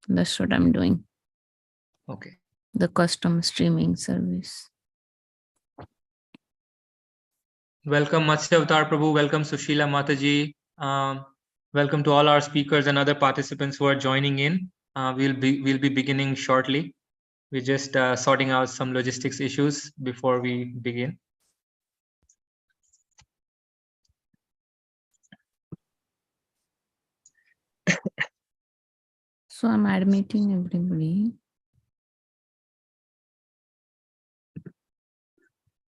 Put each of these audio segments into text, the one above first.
That's what I'm doing. Okay. The custom streaming service. Welcome Matsya Avatar Prabhu. Welcome Sushila Mataji. Welcome to all our speakers and other participants who are joining in. We'll be beginning shortly. We're just sorting out some logistics issues before we begin. So I'm admitting everybody.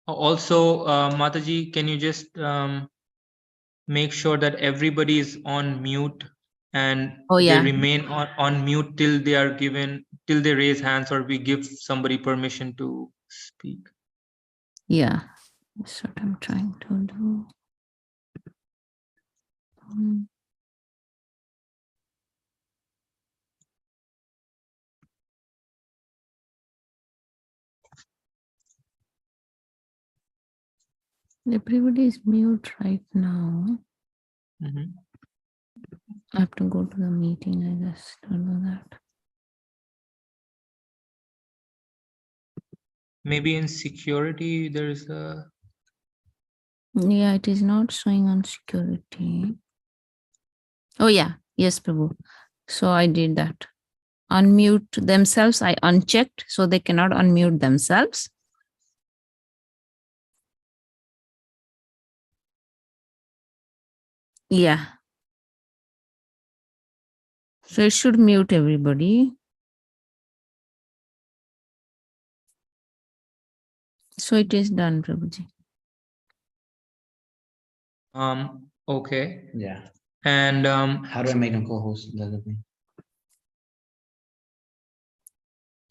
Also, Mataji, can you just make sure that everybody is on mute and they remain on mute till they raise hands or we give somebody permission to speak. Yeah, that's what I'm trying to do. Everybody is mute right now. Mm-hmm. I have to go to the meeting, I guess, to do that. Maybe in security there's a... Yeah, it is not showing on security. Oh yeah, yes, Prabhu. So I did that. Unmute themselves, I unchecked, so they cannot unmute themselves. Yeah. So it should mute everybody. So it is done, Prabhuji. Okay. Yeah. And how do I make them co-host?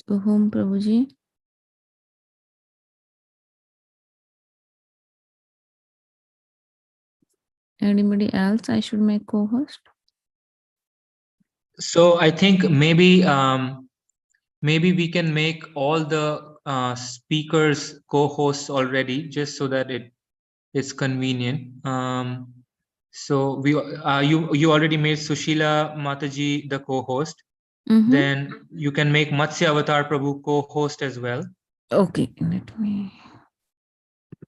To whom, Prabhuji? Anybody else I should make co-host? so I think maybe maybe we can make all the speakers co-hosts already, just so that it's convenient. So we you already made Sushila Mataji the co-host. Mm-hmm. Then you can make Matsya Avatar Prabhu co-host as well. Okay, let me.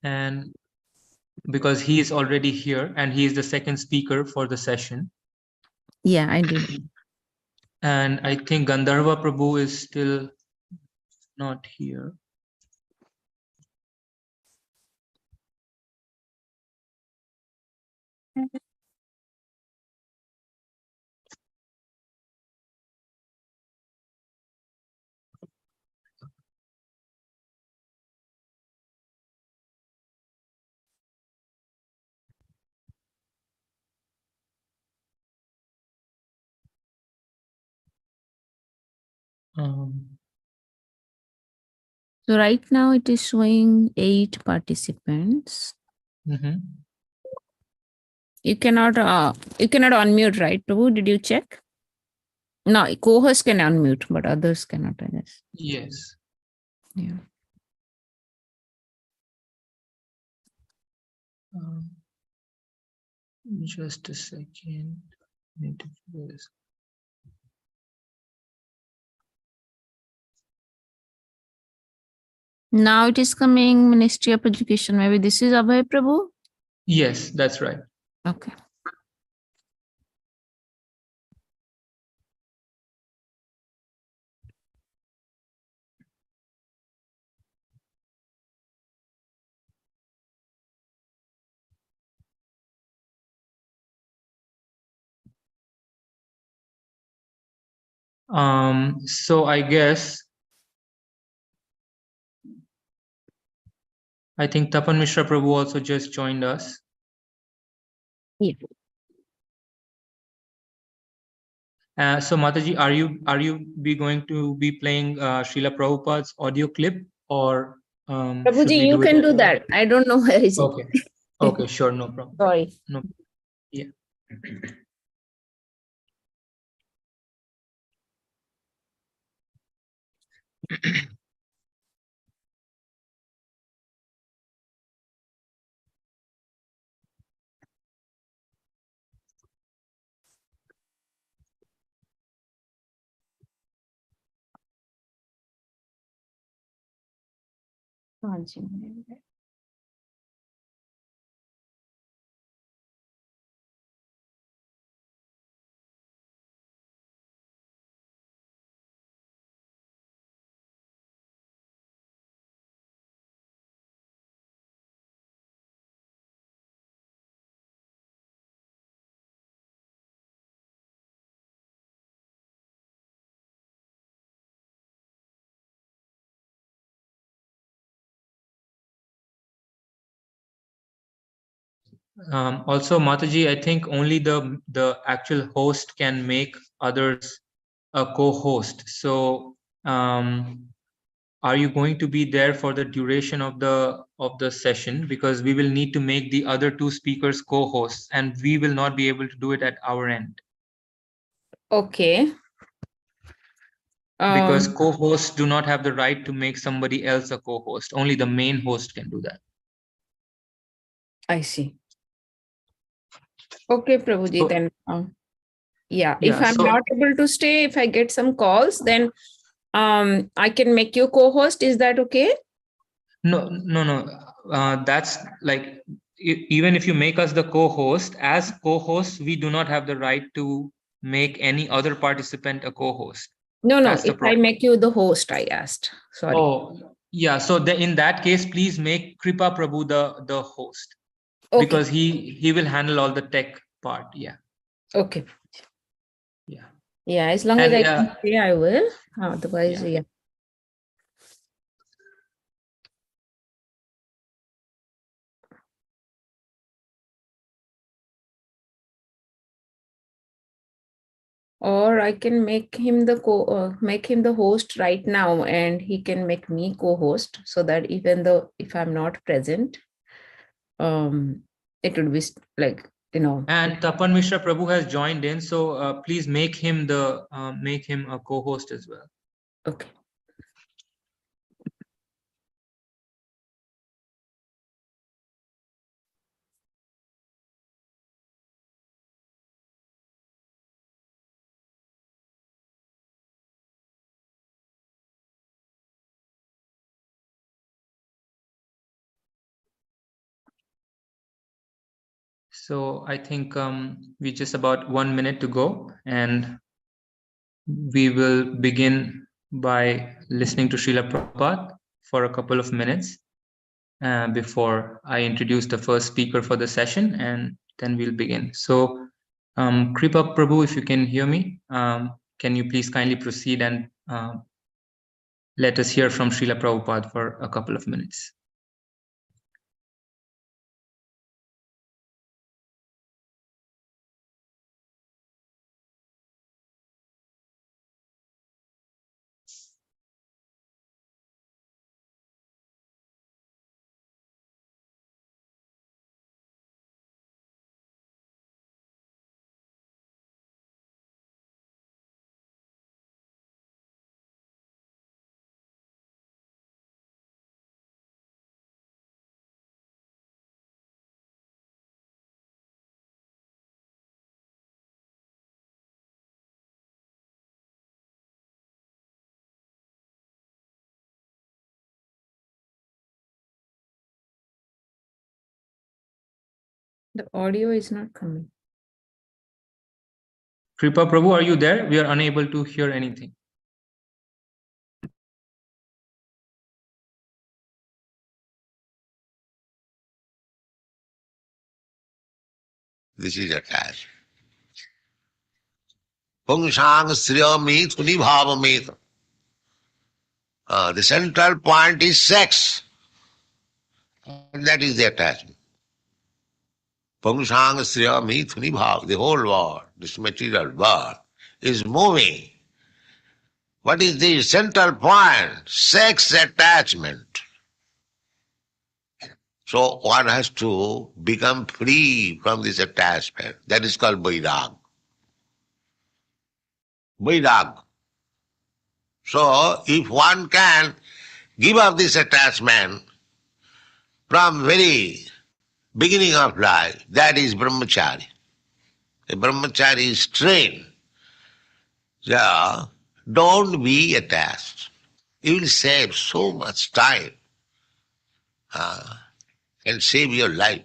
And because he is already here and he is the second speaker for the session. Yeah, I did. And I think Gandharva Prabhu is still not here. So right now it is showing 8 participants. Mm-hmm. You cannot unmute, right, Prabhu? Did you check? No, co-host can unmute, but others cannot, I guess. Yes. Yeah. Just a second. Need to figure this. Now it is coming Ministry of Education. Maybe this is Abhay Prabhu? Yes, that's right. Okay. So I guess I think Tapan Mishra Prabhu also just joined us. Yeah. So Mataji, are you going to be playing Srila Prabhupada's audio clip, or Prabhuji, you can do that. I don't know where is it. Okay. Okay, sure, no problem. Sorry. No. Yeah. हाँ जी, मैंने- Also, Mataji, I think only the actual host can make others a co-host. So, are you going to be there for the duration of the session? Because we will need to make the other two speakers co-hosts, and we will not be able to do it at our end. Okay. Because co-hosts do not have the right to make somebody else a co-host. Only the main host can do that. I see. Okay, Prabhuji, So- then. Yeah, Yeah, if I'm so- not able to stay, if I get some calls, then I can make you co-host. Is that okay? No. That's like, even if you make us the co-host, as co-hosts, we do not have the right to make any other participant a co-host. No, That's the if I problem. make you the host, I asked. Sorry. Oh, yeah. So in that case, please make Kripa Prabhu the host, Okay. because he will handle all the tech part. Yeah. Okay. Yeah. Yeah, as long And as I can stay, I will. Otherwise, Yeah. yeah. Or I can make him the host right now, and he can make me co-host, so that even though if I'm not present, it would be like, And Tapan Mishra Prabhu has joined in, so please make him a co-host as well. Okay. So I think we just about 1 minute to go, and we will begin by listening to Srila Prabhupada for a couple of minutes before I introduce the first speaker for the session, and then we'll begin. So, Kripa Prabhu, if you can hear me, can you please kindly proceed and let us hear from Srila Prabhupada for a couple of minutes. The audio is not coming. Kripa Prabhu, are you there? We are unable to hear anything. This is attached. Pungsang sriyamit unibhavamit. The central point is sex. And that is the attachment. Pungsang sriyamit unibhav. The whole world, this material world, is moving. What is the central point? Sex attachment. So one has to become free from this attachment. That is called Vairag. Vairag. So if one can give up this attachment from very beginning of life, that is brahmachari. A brahmachari is trained. So don't be attached. You will save so much time. can save your life.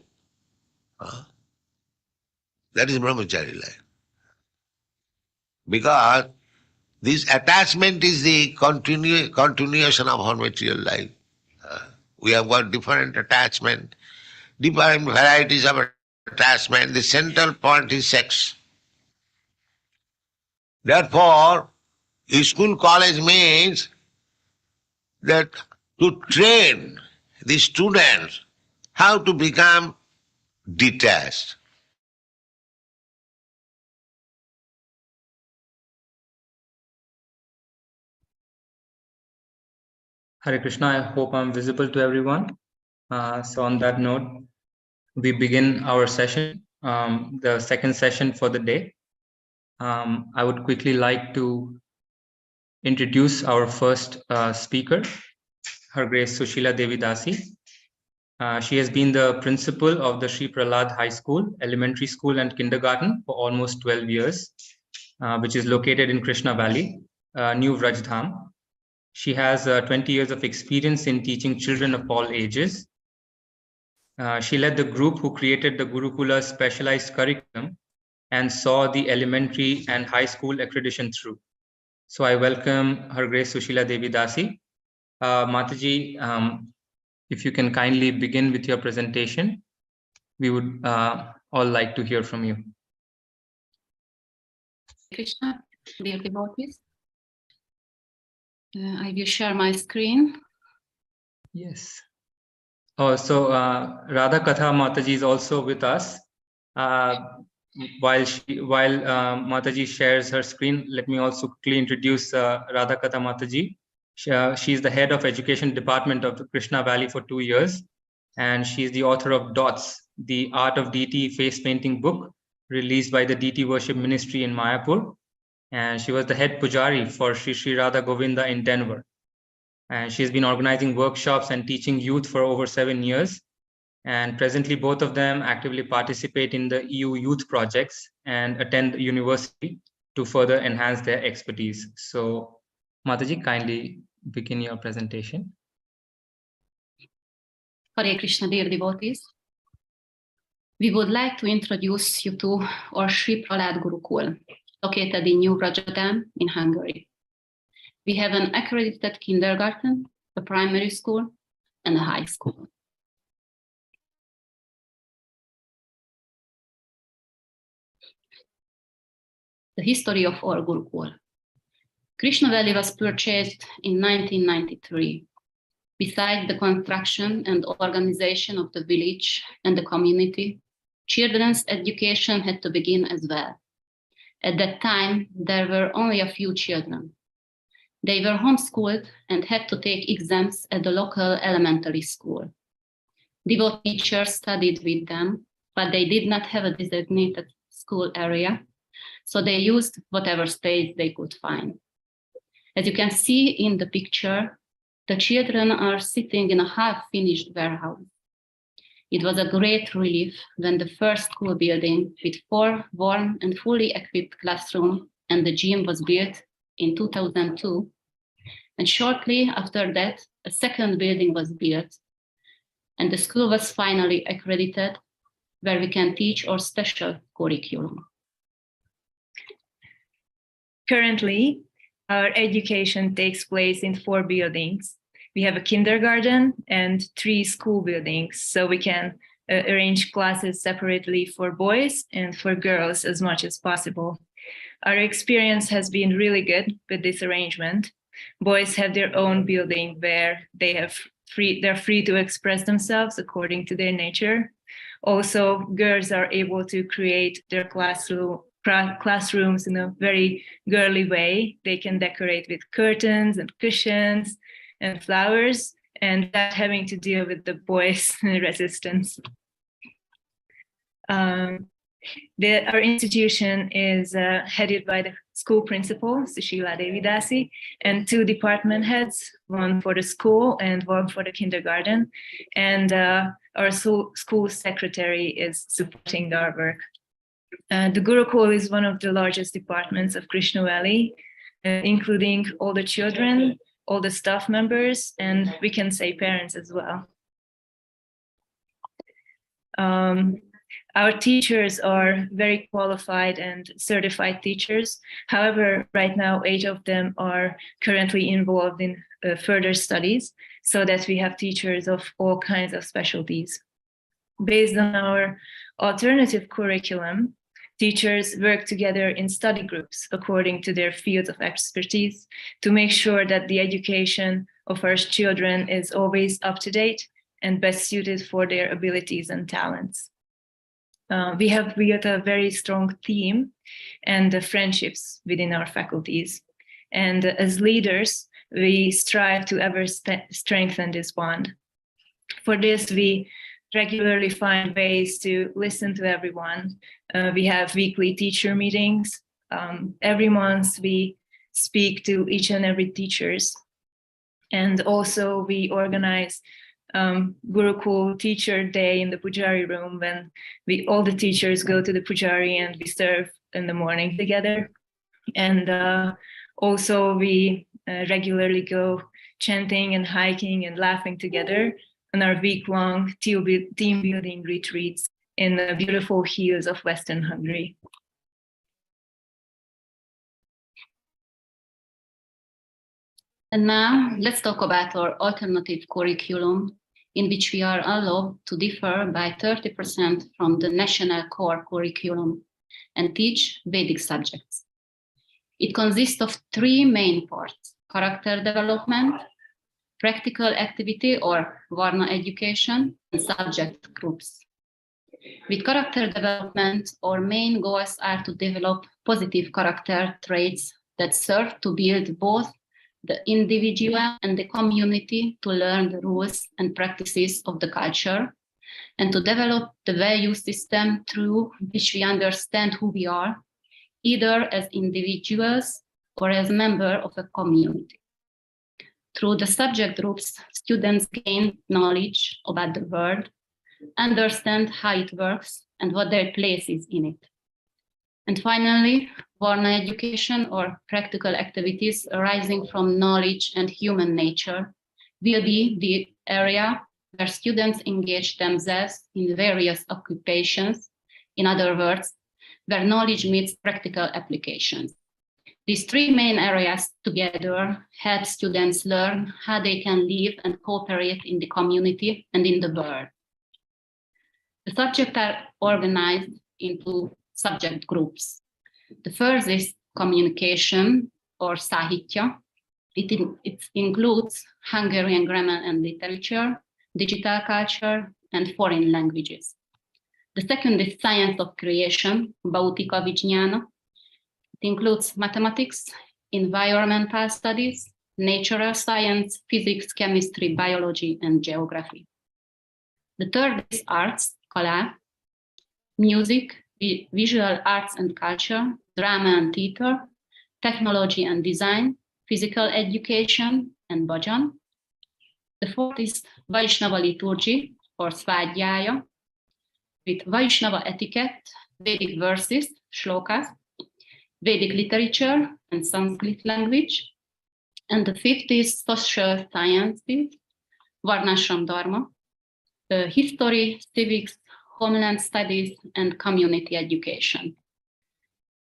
That is brahmachari life. Because this attachment is the continuation of our material life. We have got different attachment, different varieties of attachment. The central point is sex. Therefore, school college means that to train the students how to become detached. Hare Krishna, I hope I'm visible to everyone. So on that note, we begin our session, the second session for the day. I would quickly like to introduce our first speaker, Her Grace Sushila Devi Dasi. She has been the principal of the Sri Prahlad High School, Elementary School and Kindergarten for almost 12 years, which is located in Krishna Valley, New Vrajdham. She has 20 years of experience in teaching children of all ages. She led the group who created the Gurukula specialized curriculum and saw the elementary and high school accreditation through. So I welcome Her Grace Sushila Devi Dasi. Mataji, if you can kindly begin with your presentation, we would all like to hear from you. Krishna, dear devotees, I will share my screen. Yes. Oh, so Radha Katha Mataji is also with us. While Mataji shares her screen, let me also quickly introduce Radha Katha Mataji. She is the head of education department of the Krishna Valley for 2 years, and she is the author of Dots, the Art of Deity face painting book, released by the Deity Worship Ministry in Mayapur. And she was the head pujari for Sri Sri Radha Govinda in Denver. And she's been organizing workshops and teaching youth for over 7 years. And presently, both of them actively participate in the EU youth projects and attend the university to further enhance their expertise. So, Mataji, kindly begin your presentation. Hare Krishna, dear devotees. We would like to introduce you to our Sri Prahlad Gurukul, located in New Vrajdham in Hungary. We have an accredited kindergarten, a primary school, and a high school. The history of our Gurukul. Krishna Valley was purchased in 1993. Besides the construction and organization of the village and the community, children's education had to begin as well. At that time, there were only a few children. They were homeschooled and had to take exams at the local elementary school. Devout teachers studied with them, but they did not have a designated school area, so they used whatever space they could find. As you can see in the picture, the children are sitting in a half-finished warehouse. It was a great relief when the first school building with 4 warm and fully equipped classrooms and the gym was built in 2002. And shortly after that, a second building was built, and the school was finally accredited, where we can teach our special curriculum. Currently, our education takes place in 4 buildings. We have a kindergarten and 3 school buildings, so we can arrange classes separately for boys and for girls as much as possible. Our experience has been really good with this arrangement. Boys have their own building where they're free to express themselves according to their nature. Also, girls are able to create their classrooms in a very girly way. They can decorate with curtains and cushions and flowers, and without having to deal with the boys' resistance. Our institution is headed by the school principal, Sushila Devi Dasi, and 2 department heads, one for the school and one for the kindergarten. And our school secretary is supporting our work. The Gurukul is one of the largest departments of Krishna Valley, including all the children, all the staff members, and we can say parents as well. Our teachers are very qualified and certified teachers. However, right now, 8 of them are currently involved in further studies, so that we have teachers of all kinds of specialties. Based on our alternative curriculum, teachers work together in study groups according to their fields of expertise to make sure that the education of our children is always up to date and best suited for their abilities and talents. We have built a very strong team and friendships within our faculties. And as leaders, we strive to ever strengthen this bond. For this, we regularly find ways to listen to everyone. We have weekly teacher meetings. Every month, we speak to each and every teachers. And also, we organize Gurukul Teacher Day in the Pujari room, when all the teachers go to the Pujari and we serve in the morning together. And also we regularly go chanting and hiking and laughing together on our week-long team building retreats in the beautiful hills of Western Hungary. And now let's talk about our alternative curriculum, in which we are allowed to differ by 30% from the national core curriculum and teach Vedic subjects. It consists of 3 main parts: character development, practical activity or Varna education, and subject groups. With character development, our main goals are to develop positive character traits that serve to build both the individual and the community to learn the rules and practices of the culture, and to develop the value system through which we understand who we are, either as individuals or as members of a community. Through the subject groups, students gain knowledge about the world, understand how it works and what their place is in it. And finally, Varna education or practical activities arising from knowledge and human nature will be the area where students engage themselves in various occupations. In other words, where knowledge meets practical applications. These 3 main areas together help students learn how they can live and cooperate in the community and in the world. The subjects are organized into subject groups. The first is communication or Sahitya. It includes Hungarian grammar and literature, digital culture, and foreign languages. The second is science of creation, Bautika Vijnana. It includes mathematics, environmental studies, natural science, physics, chemistry, biology, and geography. The third is arts, Kala, music, visual arts and culture, drama and theater, technology and design, physical education, and bhajan. The fourth is Vaishnava liturgy, or Svadhyaya, with Vaishnava etiquette, Vedic verses, shlokas, Vedic literature, and Sanskrit language. And the fifth is social sciences, Varnashram Dharma, history, civics, homeland studies, and community education.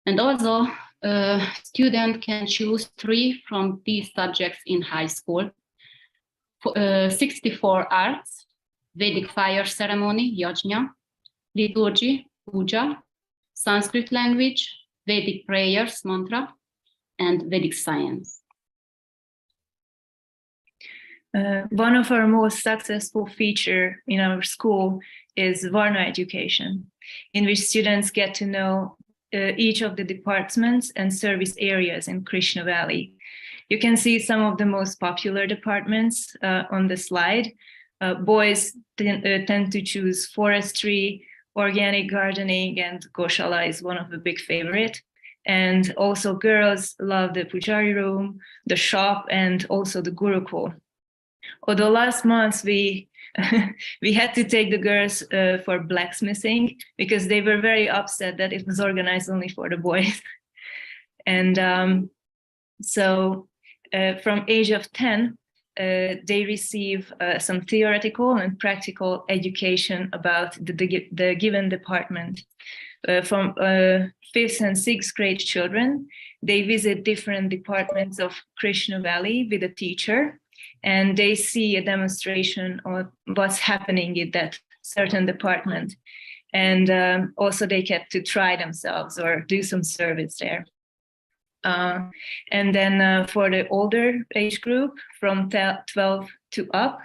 And also, a student can choose 3 from these subjects in high school. 64 arts, Vedic fire ceremony, yajna, liturgy, puja, Sanskrit language, Vedic prayers, mantra, and Vedic science. One of our most successful features in our school is Varna education, in which students get to know each of the departments and service areas in Krishna Valley. You can see some of the most popular departments on the slide. Boys tend to choose forestry, organic gardening, and Goshala is one of the big favorite. And also girls love the Pujari room, the shop, and also the Gurukul. Although last month we had to take the girls for blacksmithing because they were very upset that it was organized only for the boys. And so from age of 10, they receive some theoretical and practical education about the given department. From 5th and 6th grade children, they visit different departments of Krishna Valley with a teacher, and they see a demonstration of what's happening in that certain department. And also they get to try themselves or do some service there. And then for the older age group, from 12 to up,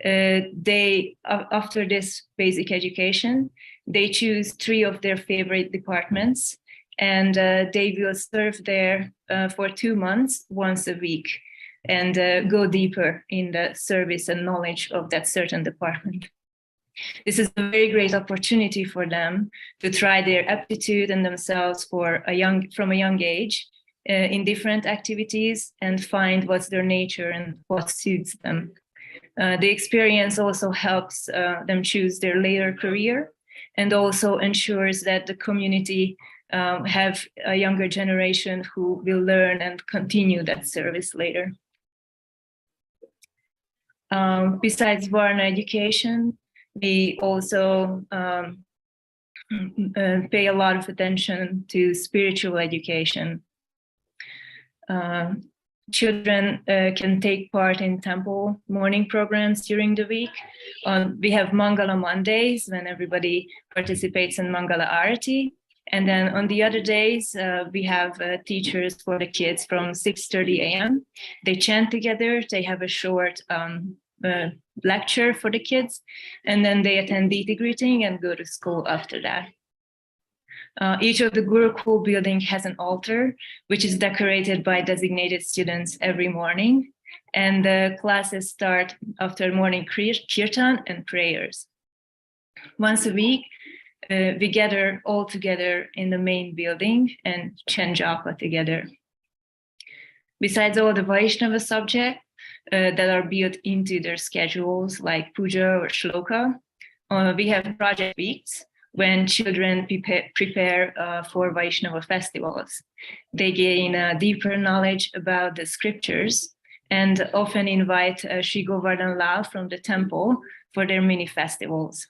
they, after this basic education, they choose 3 of their favorite departments, and they will serve there for 2 months, once a week, and go deeper in the service and knowledge of that certain department. This is a very great opportunity for them to try their aptitude and themselves from a young age in different activities and find what's their nature and what suits them. The experience also helps them choose their later career, and also ensures that the community have a younger generation who will learn and continue that service later. Besides Varna education, we also pay a lot of attention to spiritual education. Children can take part in temple morning programs during the week. We have Mangala Mondays when everybody participates in Mangala Arati. And then on the other days, we have teachers for the kids from 6:30 a.m. They chant together, they have a short lecture for the kids, and then they attend Diti greeting and go to school after that. Each of the Gurukul building has an altar, which is decorated by designated students every morning. And the classes start after morning kirtan and prayers. Once a week, we gather all together in the main building and chant japa together. Besides all the Vaishnava subjects that are built into their schedules, like puja or shloka, we have project weeks when children prepare for Vaishnava festivals. They gain deeper knowledge about the scriptures and often invite Sri Govardhan Lal from the temple for their mini festivals.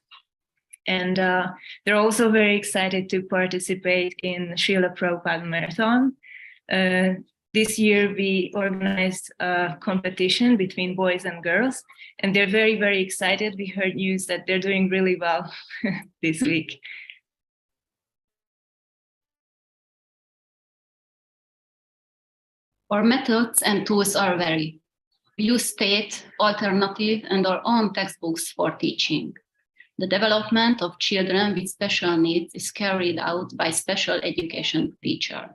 And they're also very excited to participate in Srila Prabhupada Marathon. This year we organized a competition between boys and girls, and they're very, very excited. We heard news that they're doing really well this week. Our methods and tools are varied. We use state, alternative, and our own textbooks for teaching. The development of children with special needs is carried out by special education teachers.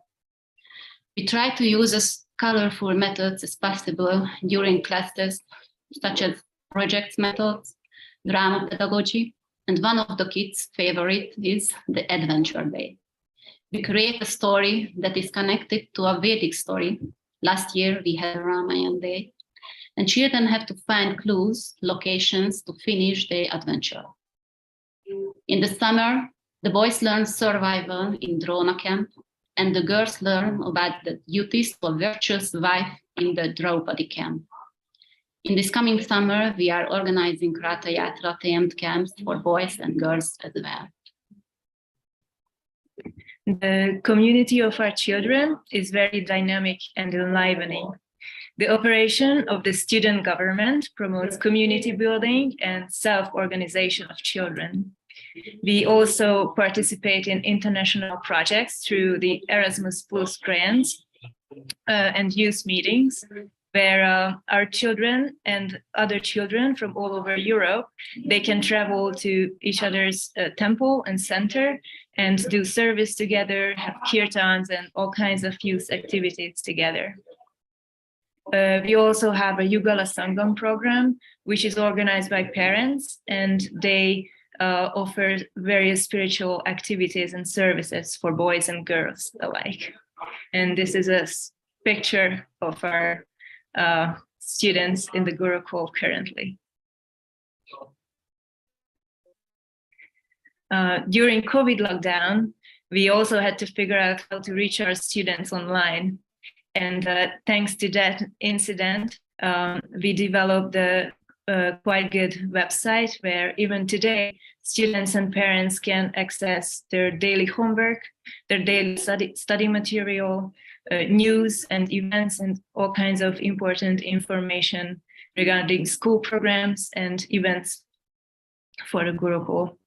We try to use as colorful methods as possible during classes, such as projects methods, drama pedagogy, and one of the kids' favorite is the Adventure Day. We create a story that is connected to a Vedic story. Last year we had Ramayana Day, and children have to find clues, locations to finish their adventure. In the summer, the boys learn survival in Drona camp, and the girls learn about the duties of a virtuous wife in the Draupadi camp. In this coming summer, we are organizing Ratha Yatra themed camps for boys and girls as well. The community of our children is very dynamic and enlivening. The operation of the student government promotes community building and self-organization of children. We also participate in international projects through the Erasmus Plus grants and youth meetings, where our children and other children from all over Europe, they can travel to each other's temple and center and do service together, have kirtans and all kinds of youth activities together. We also have a Yugala Sangam program, which is organized by parents, and they offer various spiritual activities and services for boys and girls alike. And this is a picture of our students in the Gurukul currently. During COVID lockdown, we also had to figure out how to reach our students online. And thanks to that incident, we developed a quite good website where even today students and parents can access their daily homework, their daily study material, news and events, and all kinds of important information regarding school programs and events for the Gurukul.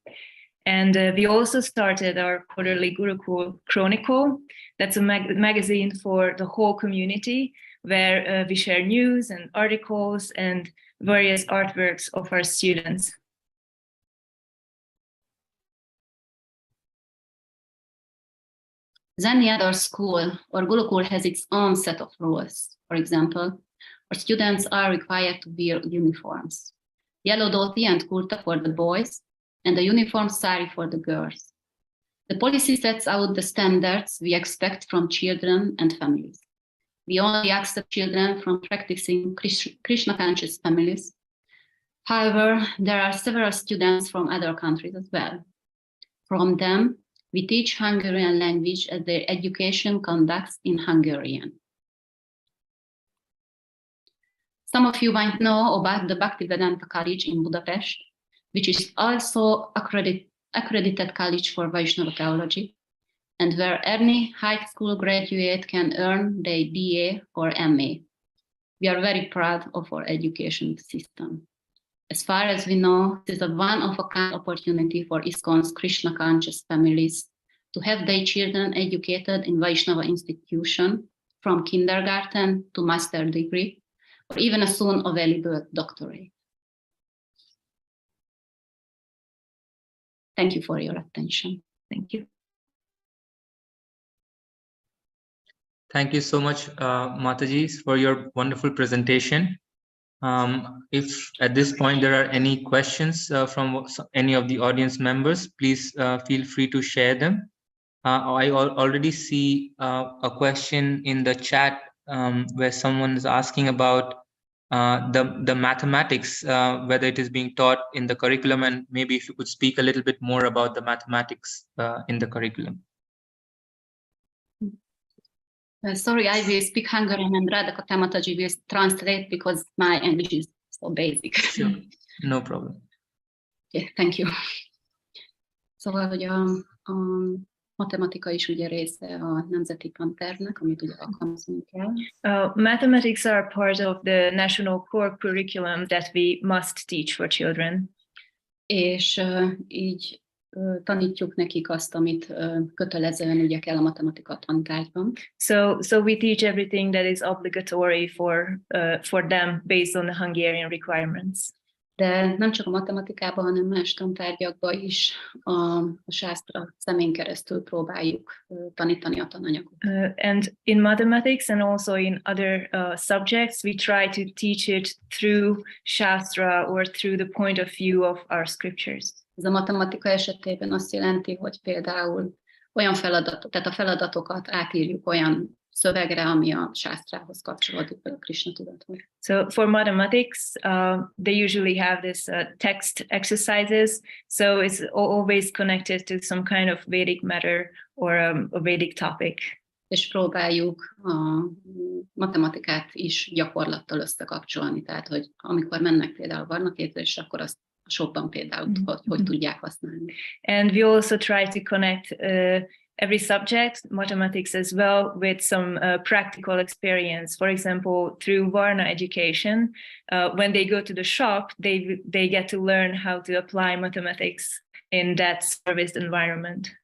And we also started our quarterly Gurukul Chronicle. That's a magazine for the whole community, where we share news and articles and various artworks of our students. As any other school, or Gurukul has its own set of rules. For example, our students are required to wear uniforms. Yellow dhoti and kurta for the boys, and a uniform sari for the girls. The policy sets out the standards we expect from children and families. We only accept children from practicing Krishna-conscious families. However, there are several students from other countries as well. From them, we teach Hungarian language as their education conducts in Hungarian. Some of you might know about the Bhaktivedanta College in Budapest, which is also accredited college for Vaishnava theology, and where any high school graduate can earn their BA or MA. We are very proud of our education system. As far as we know, it is a one-of-a-kind opportunity for ISKCON's Krishna-conscious families to have their children educated in Vaishnava institution from kindergarten to master degree, or even a soon available doctorate. Thank you for your attention. Thank you. Thank you so much, Mataji, for your wonderful presentation. If at this point there are any questions from any of the audience members, please feel free to share them. I already see a question in the chat where someone is asking about the mathematics, whether it is being taught in the curriculum, and maybe if you could speak a little bit more about the mathematics in the curriculum. Sorry, I will speak Hungarian and Radha Mataji will translate because my English is so basic. Sure, no problem. Okay, thank you. Szóval, hogy a matematika is ugye része a nemzeti tantervnek, amit ugye alkalmaznunk kell. Mathematics are part of the national core curriculum that we must teach for children. És így tanítjuk nekik azt, amit kötelezően ugye kell a matematika tantárgyban. So we teach everything that is obligatory for them based on the Hungarian requirements. De nem csak a matematikában, hanem más tantárgyakban is a sásztra szemén keresztül próbáljuk tanítani a tananyagot. And in mathematics and also in other subjects, we try to teach it through Shastra or through the point of view of our scriptures. Ez a matematika esetében azt jelenti, hogy például olyan tehát a feladatokat átírjuk olyan szövegre, ami a sásztrához kapcsolódik, vagy a Krishna tudathoz. So for mathematics, they usually have this text exercises. So it's always connected to some kind of Vedic matter or a Vedic topic. És próbáljuk a matematikát is gyakorlattal összekapcsolni. Tehát, hogy amikor mennek például varnakérzésre, akkor azt sokban például, hogy tudják használni. And we also try to connect every subject, mathematics as well, with some practical experience. For example, through Varna education, when they go to the shop, they get to learn how to apply mathematics in that serviced environment.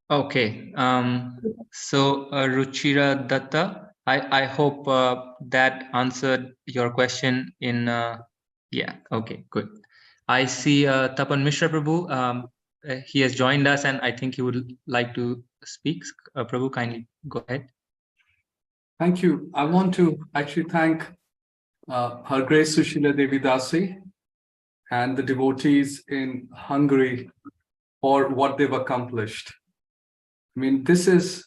Okay, so Ruchira Datta, I hope that answered your question in, yeah, okay, good. I see Tapan Mishra Prabhu, he has joined us and I think he would like to speak. Prabhu, kindly go ahead. Thank you. I want to actually thank Her Grace Sushila Devi Dasi and the devotees in Hungary for what they've accomplished. I mean, this is,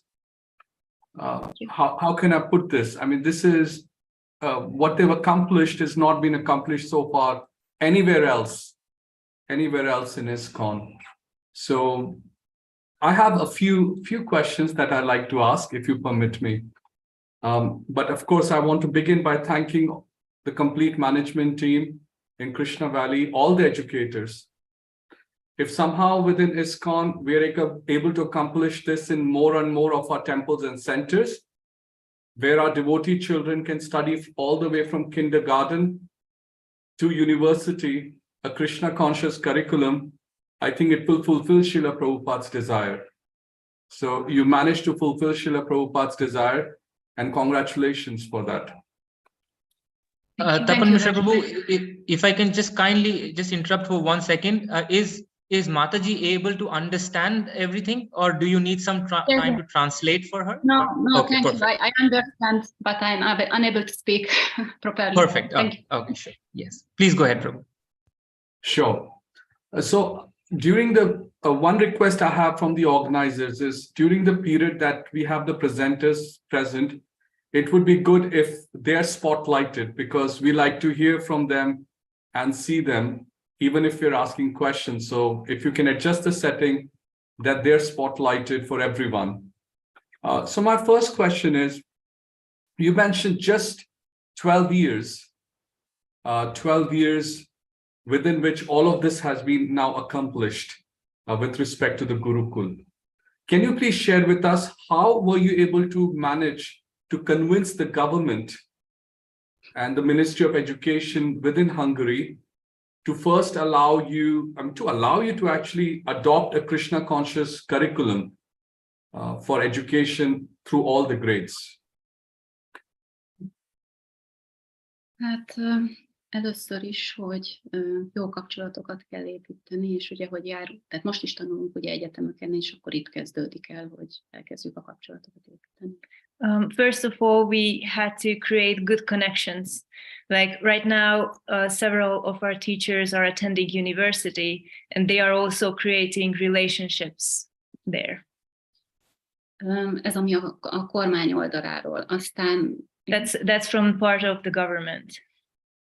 how can I put this? I mean, this is what they've accomplished has not been accomplished so far anywhere else in ISKCON. So I have a few questions that I'd like to ask, if you permit me. But of course, I want to begin by thanking the complete management team in Krishna Valley, all the educators. If somehow within ISKCON, we are able to accomplish this in more and more of our temples and centers, where our devotee children can study all the way from kindergarten to university, a Krishna conscious curriculum, I think it will fulfill Srila Prabhupada's desire. So you managed to fulfill Srila Prabhupada's desire, and congratulations for that. Tapan Mishra Prabhu, if I can just kindly just interrupt for 1 second, is Mataji able to understand everything, or do you need some time to translate for her? No, Okay, thank perfect. you. I understand, but I'm unable to speak properly. Perfect. Thank you. Okay, sure. Yes. Please go ahead, Prabhu. Sure. So during the one request I have from the organizers is during the period that we have the presenters present, it would be good if they're spotlighted, because we like to hear from them and see them, even if we're asking questions. So if you can adjust the setting that they're spotlighted for everyone. So my first question is, you mentioned just 12 years within which all of this has been now accomplished with respect to the Gurukul. Can you please share with us, how were you able to manage to convince the government and the Ministry of Education within Hungary to first allow you to actually adopt a Krishna conscious curriculum for education through all the grades? Hát először is, hogy jó kapcsolatokat kell építeni, és ugye, hogy tehát most is tanulunk ugye egyetemeken, és akkor itt kezdődik el, hogy elkezdjük a kapcsolatokat építeni. First of all, we had to create good connections. Like right now, several of our teachers are attending university, and they are also creating relationships there. Ez ami a kormány oldaláról. Aztán That's from part of the government.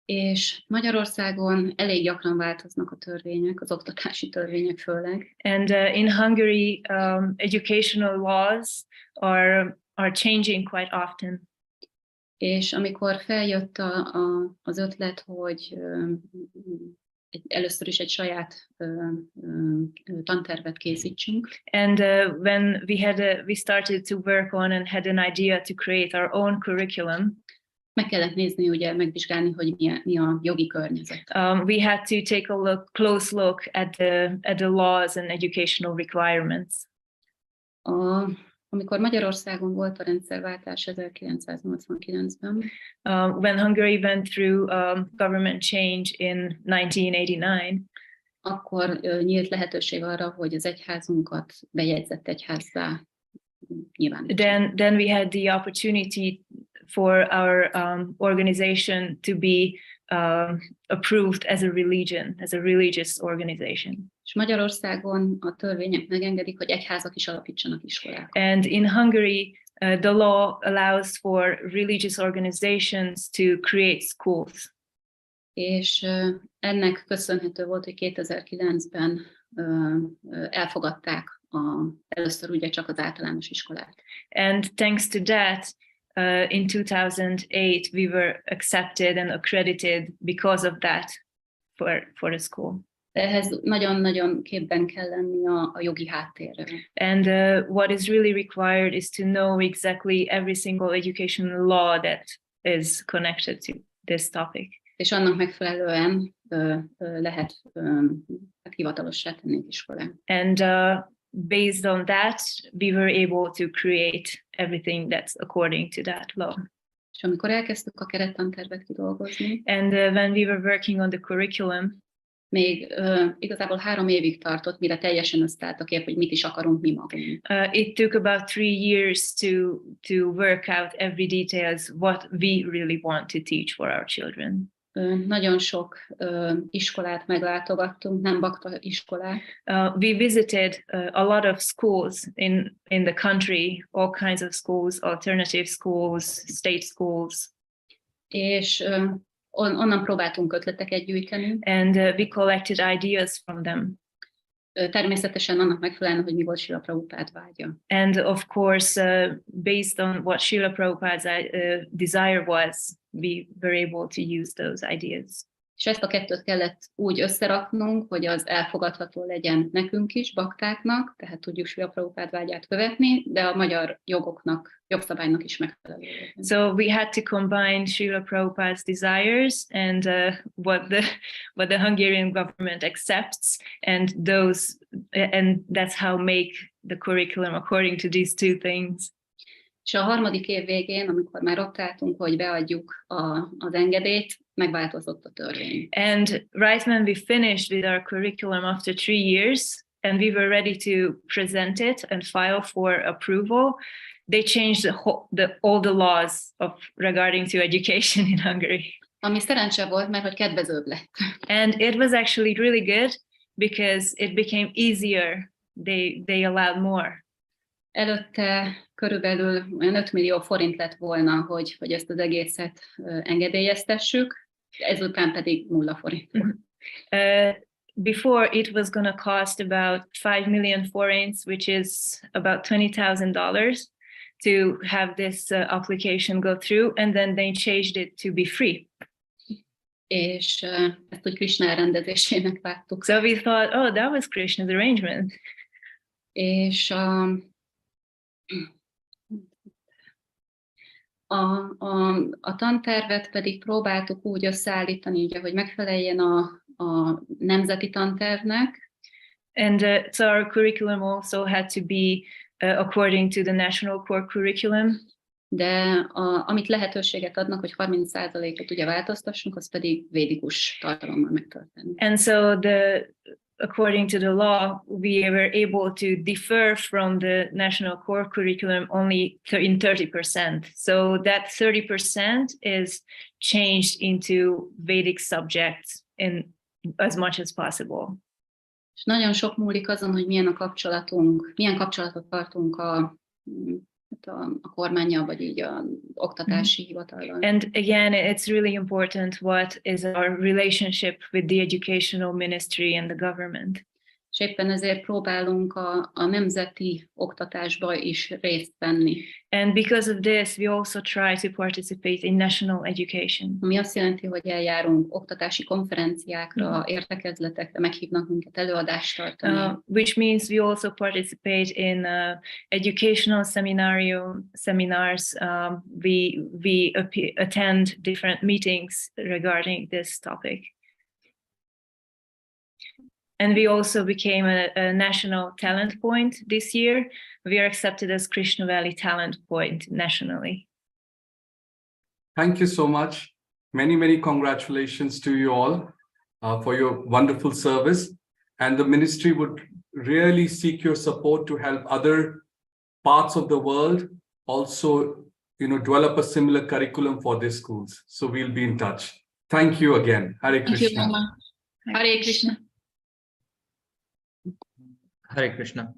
És Magyarországon elég gyakran változnak a törvények, az oktatási törvények főleg. And in Hungary, educational laws are changing quite often. És amikor feljött az ötlet, hogy először is egy saját tantervet készítsünk. And when we started to work on and had an idea to create our own curriculum, meg kellett nézni, ugye megvizsgálni, hogy mi a jogi környezet. We had to take a close look at the laws and educational requirements. Amikor Magyarországon volt a rendszerváltás 1989-ben, when Hungary went through government change in 1989, akkor nyílt lehetőség arra, hogy az egyházunkat bejegyzett egyházzá nyilvánítsuk. Then we had the opportunity for our organization to be approved as a religion, as a religious organization. És Magyarországon a törvények megengedik, hogy egyházak is alapítsanak iskolákat. And in Hungary, the law allows for religious organizations to create schools. És ennek köszönhető volt, hogy 2009-ben elfogadták először ugye csak az általános iskolát. And thanks to that, in 2008, we were accepted and accredited because of that for the school. Ehhez nagyon-nagyon képben kell lenni a jogi háttérről. And what is really required is to know exactly every single educational law that is connected to this topic. És annak megfelelően lehet hivatalossá tenni iskolát. And based on that, we were able to create everything that's according to that law. És amikor elkezdtük a kerettantervet kidolgozni, and when we were working on the curriculum, még igazából 3 évig tartott, mire teljesen összeállt a kép, hogy mit is akarunk mi magunk. It took about 3 years to work out every details what we really want to teach for our children. Nagyon sok iskolát meglátogattunk, nem bakta iskolát. We visited a lot of schools in the country, all kinds of schools, alternative schools, state schools. És onnan próbáltunk ötleteket gyűjteni. And we collected ideas from them. természetesen annak megfelelően, hogy mi volt Srila Prabhupád vágya. And of course, based on what Srila Prabhupada's desire was, we were able to use those ideas. És ezt a kettőt kellett úgy összeraknunk, hogy az elfogadható legyen nekünk is, baktáknak, tehát tudjuk Srila Prabhupád vágyát követni, de a magyar jogoknak, jogszabálynak is megfelelő legyen. So we had to combine Srila Prabhupada's desires and what the Hungarian government accepts, and that's how make the curriculum according to these two things. És a harmadik év végén, amikor már ott álltunk, hogy beadjuk az engedélyt, megváltozott a törvény. And right when we finished with our curriculum after 3 years, and we were ready to present it and file for approval, they changed all the laws regarding to education in Hungary. Ami szerencse volt, mert hogy kedvezőbb lett. And it was actually really good because it became easier. They allowed more. Előtte körülbelül olyan 5 millió forint lett volna, hogy ezt az egészet engedélyeztessük, ezután pedig 0 forint volt. Before it was going to cost about 5 million forints, which is about $20,000 to have this application go through, and then they changed it to be free. És ezt úgy Krishna elrendezésének láttuk. So we thought, oh, that was Krishna's arrangement. És a tantervet pedig próbáltuk úgy összeállítani, ugye, hogy megfeleljen a nemzeti tantervnek. And so our curriculum also had to be according to the national core curriculum. De amit lehetőséget adnak, hogy 30%-ot ugye változtassunk, az pedig védikus tartalommal megtölteni. And so according to the law, we were able to defer from the national core curriculum only in 30%. So that 30% is changed into Vedic subjects in as much as possible. És nagyon sok múlik azon, hogy milyen kapcsolatot tartunk a kormánnyal, vagy így az oktatási hivatallal. And again, it's really important what is our relationship with the educational ministry and the government. És éppen ezért próbálunk a nemzeti oktatásba is részt venni. And because of this, we also try to participate in national education. Ami azt jelenti, hogy eljárunk oktatási konferenciákra, értekezletekre, meghívnak minket előadást tartani. Which means we also participate in educational seminars. We attend different meetings regarding this topic. And we also became a national talent point this year. We are accepted as Krishna Valley Talent Point nationally. Thank you so much. Many, many congratulations to you all for your wonderful service. And the ministry would really seek your support to help other parts of the world also, develop a similar curriculum for their schools. So we'll be in touch. Thank you again. Hare Krishna. Thank you, Mama. Hare Krishna. Hare Krishna.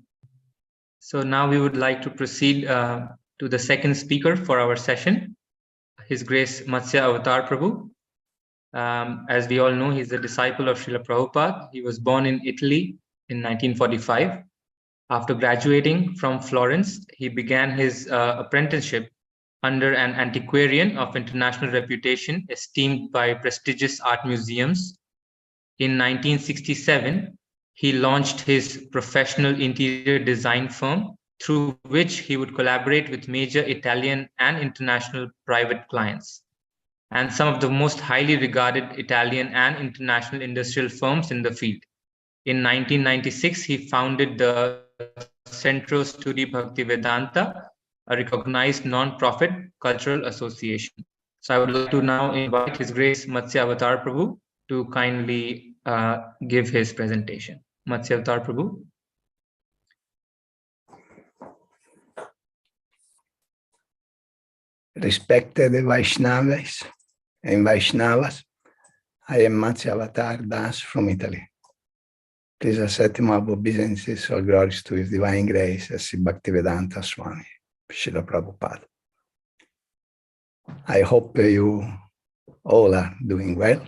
So now we would like to proceed to the second speaker for our session, His Grace Matsya Avatar Prabhu. As we all know, he's a disciple of Srila Prabhupada. He was born in Italy in 1945. After graduating from Florence, he began his apprenticeship under an antiquarian of international reputation, esteemed by prestigious art museums. In 1967, he launched his professional interior design firm, through which he would collaborate with major Italian and international private clients, and some of the most highly regarded Italian and international industrial firms in the field. In 1996, he founded the Centro Studi Bhaktivedanta, a recognized non-profit cultural association. So I would like to now invite His Grace Matsya Avatar Prabhu to kindly give his presentation. Matsya Avatar Prabhu. Respected Vaishnavas and Vaishnavas, I am Matsya Avatar Das from Italy. Please accept my obeisances or glories to His Divine Grace as Bhaktivedanta Swami, Srila Prabhupada. I hope you all are doing well.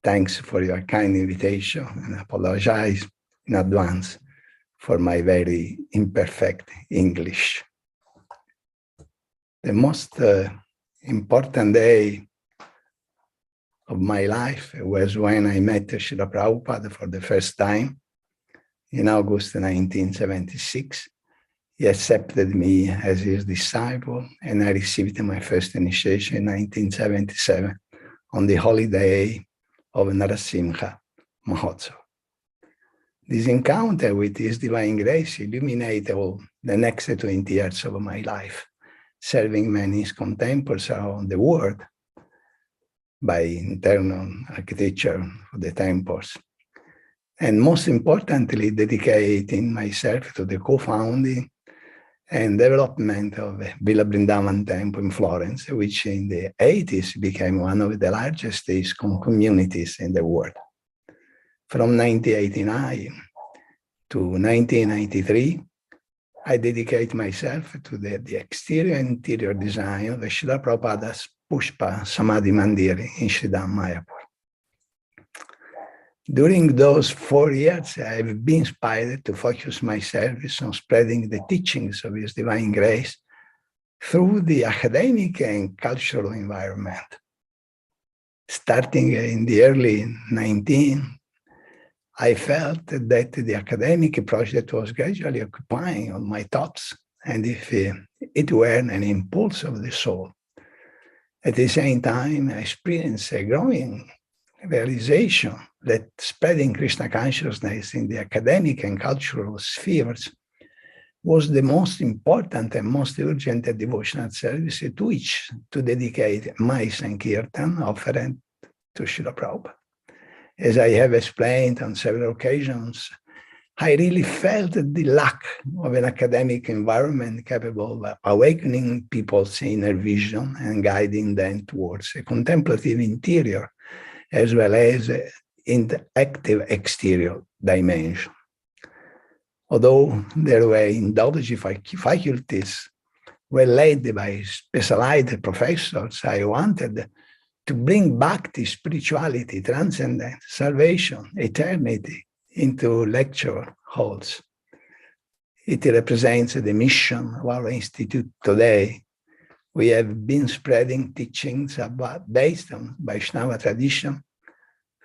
Thanks for your kind invitation, and I apologize in advance for my very imperfect English. The most important day of my life was when I met Srila Prabhupada for the first time in August 1976. He accepted me as his disciple, and I received my first initiation in 1977 on the holiday of Narasimha Mahotsav. This encounter with His Divine Grace illuminated all the next 20 years of my life, serving many ISKCON temples around the world by internal architecture of the temples. And most importantly, dedicating myself to the co-founding and development of the Villa Brindavan Temple in Florence, which in the 80s became one of the largest ISKCON communities in the world. From 1989 to 1993, I dedicate myself to the exterior and interior design of the Srila Prabhupada's Pushpa Samadhi Mandir in Sridham, Mayapur. During those 4 years, I have been inspired to focus my service on spreading the teachings of His Divine Grace through the academic and cultural environment. Starting in the early 19, I felt that the academic project was gradually occupying all my thoughts, and if it were an impulse of the soul. At the same time, I experienced a growing realization that spreading Krishna consciousness in the academic and cultural spheres was the most important and most urgent devotional service to which to dedicate my Sankirtan offered to Srila Prabhupada. As I have explained on several occasions, I really felt the lack of an academic environment capable of awakening people's inner vision and guiding them towards a contemplative interior, as well as in the active exterior dimension. Although there were indology faculties were led by specialized professors, I wanted to bring back the spirituality, transcendence, salvation, eternity into lecture halls. It represents the mission of our institute today. We have been spreading teachings based on Vaishnava tradition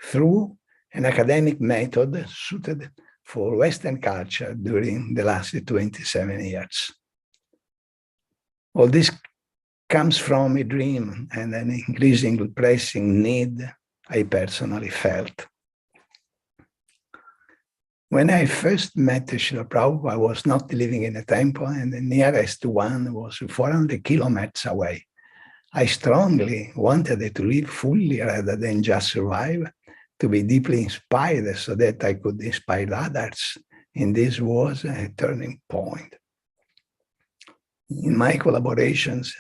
through an academic method suited for Western culture during the last 27 years. All this comes from a dream and an increasingly pressing need I personally felt. When I first met Srila Prabhupada, I was not living in a temple, and the nearest one was 400 kilometers away. I strongly wanted to live fully rather than just survive, to be deeply inspired so that I could inspire others. And this was a turning point. In my collaborations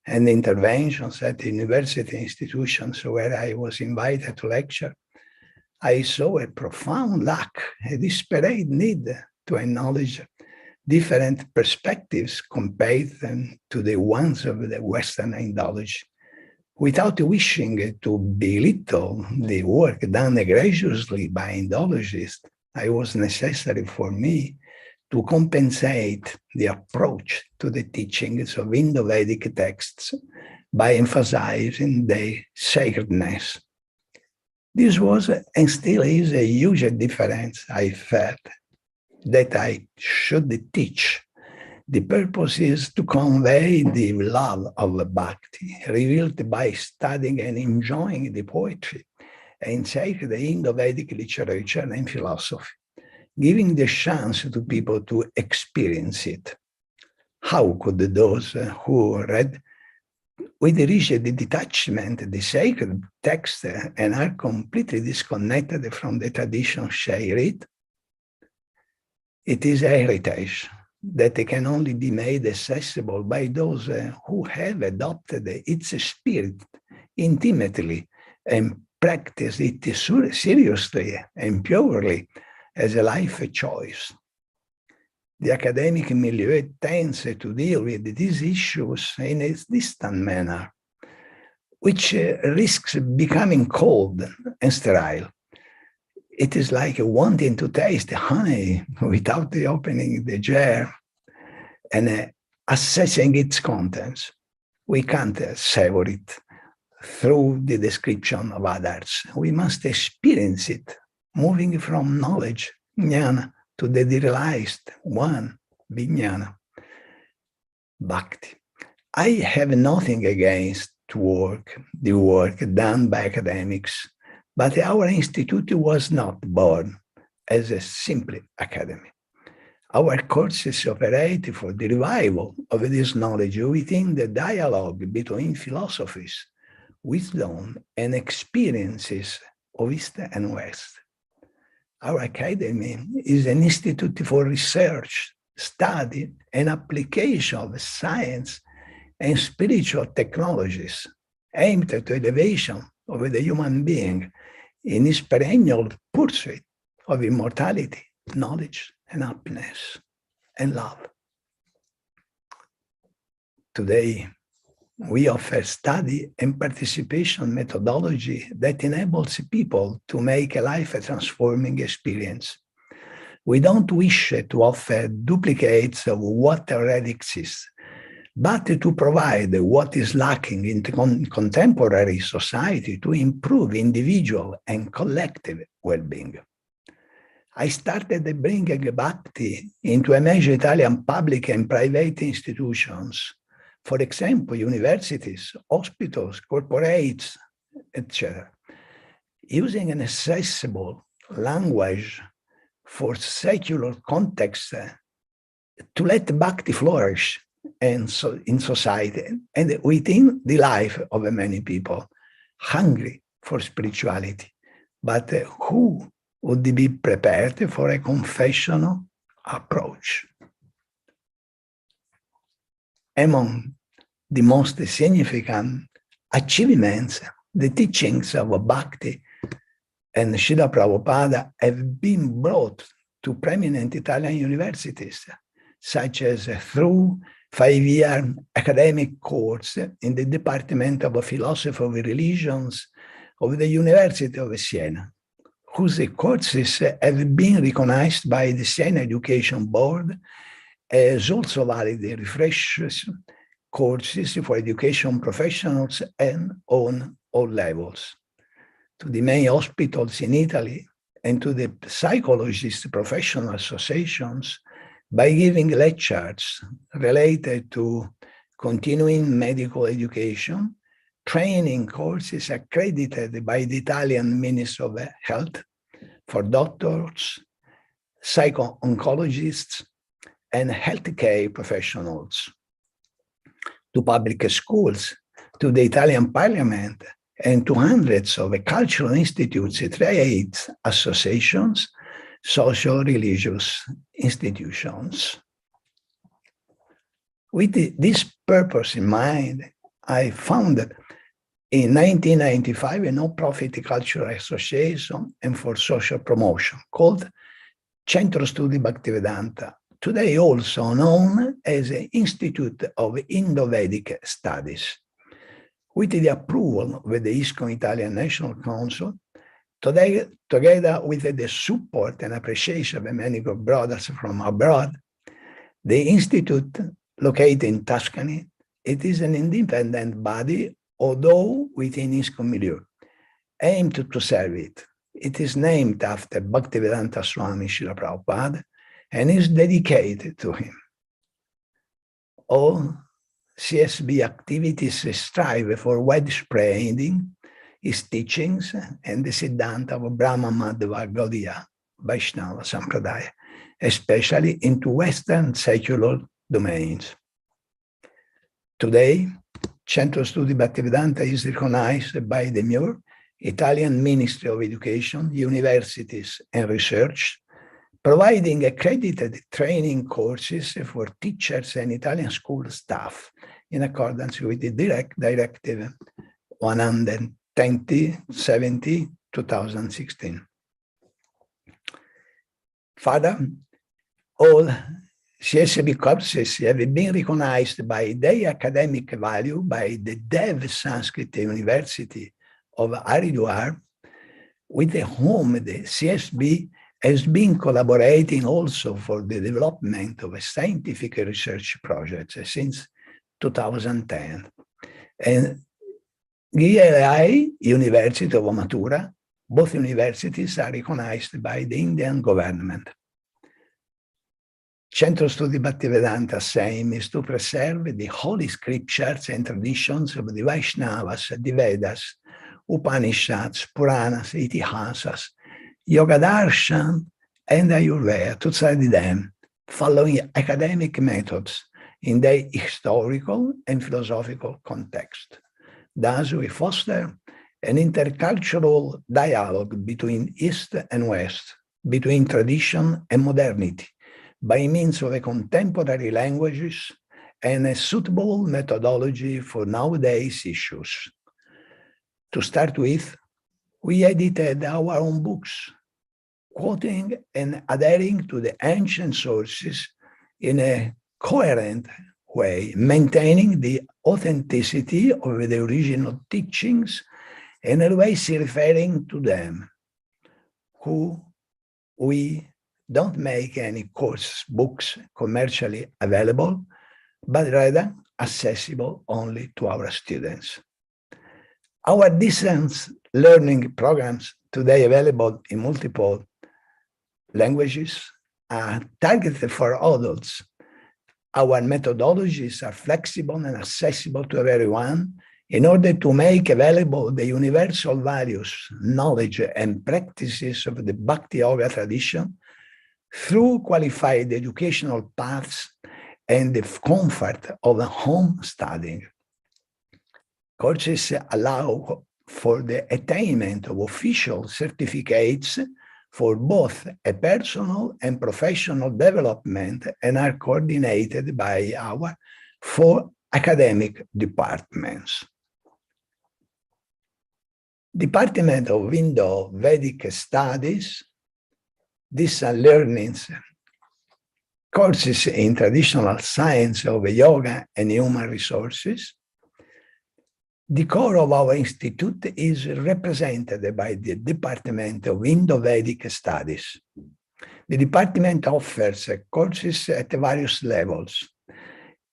and interventions at the university institutions where I was invited to lecture, I saw a profound lack, a desperate need to acknowledge different perspectives compared to the ones of the Western Indology, without wishing to belittle the work done egregiously by Indologists. It was necessary for me to compensate the approach to the teachings of Indo-Vedic texts by emphasizing their sacredness. This was and still is a huge difference I felt that I should teach. The purpose is to convey the love of bhakti, revealed by studying and enjoying the poetry and sacred Indo-Vedic literature and philosophy, giving the chance to people to experience it. How could those who read with rigid detachment the sacred text and are completely disconnected from the tradition share it? It is a heritage that can only be made accessible by those who have adopted its spirit intimately and practice it seriously and purely as a life choice. The academic milieu tends to deal with these issues in a distant manner, which risks becoming cold and sterile. it is like wanting to taste honey without the opening the jar and assessing its contents. We can't savor it through the description of others. We must experience it, moving from knowledge, jnana, to the realized one, vijnana, bhakti. I have nothing against the work done by academics, but our institute was not born as a simple academy. Our courses operate for the revival of this knowledge within the dialogue between philosophies, wisdom, and experiences of East and West. Our academy is an institute for research, study, and application of science and spiritual technologies aimed at elevation of the human being in his perennial pursuit of immortality, knowledge, and happiness, and love. Today, we offer study and participation methodology that enables people to make a life-transforming experience. We don't wish to offer duplicates of what already exists, but to provide what is lacking in the contemporary society to improve individual and collective well-being. I started bringing bhakti into a major Italian public and private institutions, for example, universities, hospitals, corporates, etc., using an accessible language for secular context to let bhakti flourish in society and within the life of many people hungry for spirituality, but who would be prepared for a confessional approach. Among the most significant achievements, the teachings of Bhakti and Srila Prabhupada have been brought to prominent Italian universities, such as through 5-year academic course in the Department of Philosophy of Religions of the University of Siena, whose courses have been recognized by the Siena Education Board as also valid refreshers courses for education professionals and on all levels. To the main hospitals in Italy and to the psychologists professional associations by giving lectures related to continuing medical education, training courses accredited by the Italian Ministry of Health for doctors, psycho-oncologists, and healthcare professionals, to public schools, to the Italian Parliament, and to hundreds of cultural institutes, trade associations, social religious institutions. With this purpose in mind, I founded in 1995 a non-profit cultural association and for social promotion called Centro Studi Bhaktivedanta, today also known as the Institute of Indo-Vedic Studies. With the approval of the ISKCON Italian National Council, together with the support and appreciation of many brothers from abroad, the Institute, located in Tuscany, it is an independent body, although within ISKCON milieu, aimed to serve it. It is named after Bhaktivedanta Swami Srila Prabhupada and is dedicated to him. All CSB activities strive for widespreading his teachings and the Siddhanta of Brahma Madhva Gaudiya Vaishnava Sampradaya, especially into Western secular domains. Today, Centro Studi Bhaktivedanta is recognized by the MUR, Italian Ministry of Education, Universities and Research, providing accredited training courses for teachers and Italian school staff in accordance with the Directive 120/70/2016. Further, all CSB courses have been recognized by their academic value by the Dev Sanskrit University of Haridwar, with whom the CSB has been collaborating also for the development of a scientific research project since 2010. And GLI University of Mathura, both universities are recognized by the Indian government. Centro Studi Bhaktivedanta aim is to preserve the holy scriptures and traditions of the Vaishnavas, the Vedas, Upanishads, Puranas, Itihasas, Yoga Darshan, and Ayurveda, to study them, following academic methods in their historical and philosophical context. Thus, we foster an intercultural dialogue between East and West, between tradition and modernity, by means of a contemporary languages and a suitable methodology for nowadays issues. To start with, we edited our own books, quoting and adhering to the ancient sources in a coherent way, maintaining the authenticity of the original teachings and always referring to them, who we don't make any course books commercially available, but rather accessible only to our students. Our distance learning programs, today available in multiple languages, are targeted for adults. Our methodologies are flexible and accessible to everyone in order to make available the universal values, knowledge, and practices of the Bhakti Yoga tradition through qualified educational paths and the comfort of home studying. Courses allow for the attainment of official certificates for both a personal and professional development and are coordinated by our 4 academic departments. Department of Indo-Vedic Studies, distance learnings, courses in traditional science of yoga and human resources. The core of our institute is represented by the Department of Indo-Vedic Studies. The department offers courses at various levels,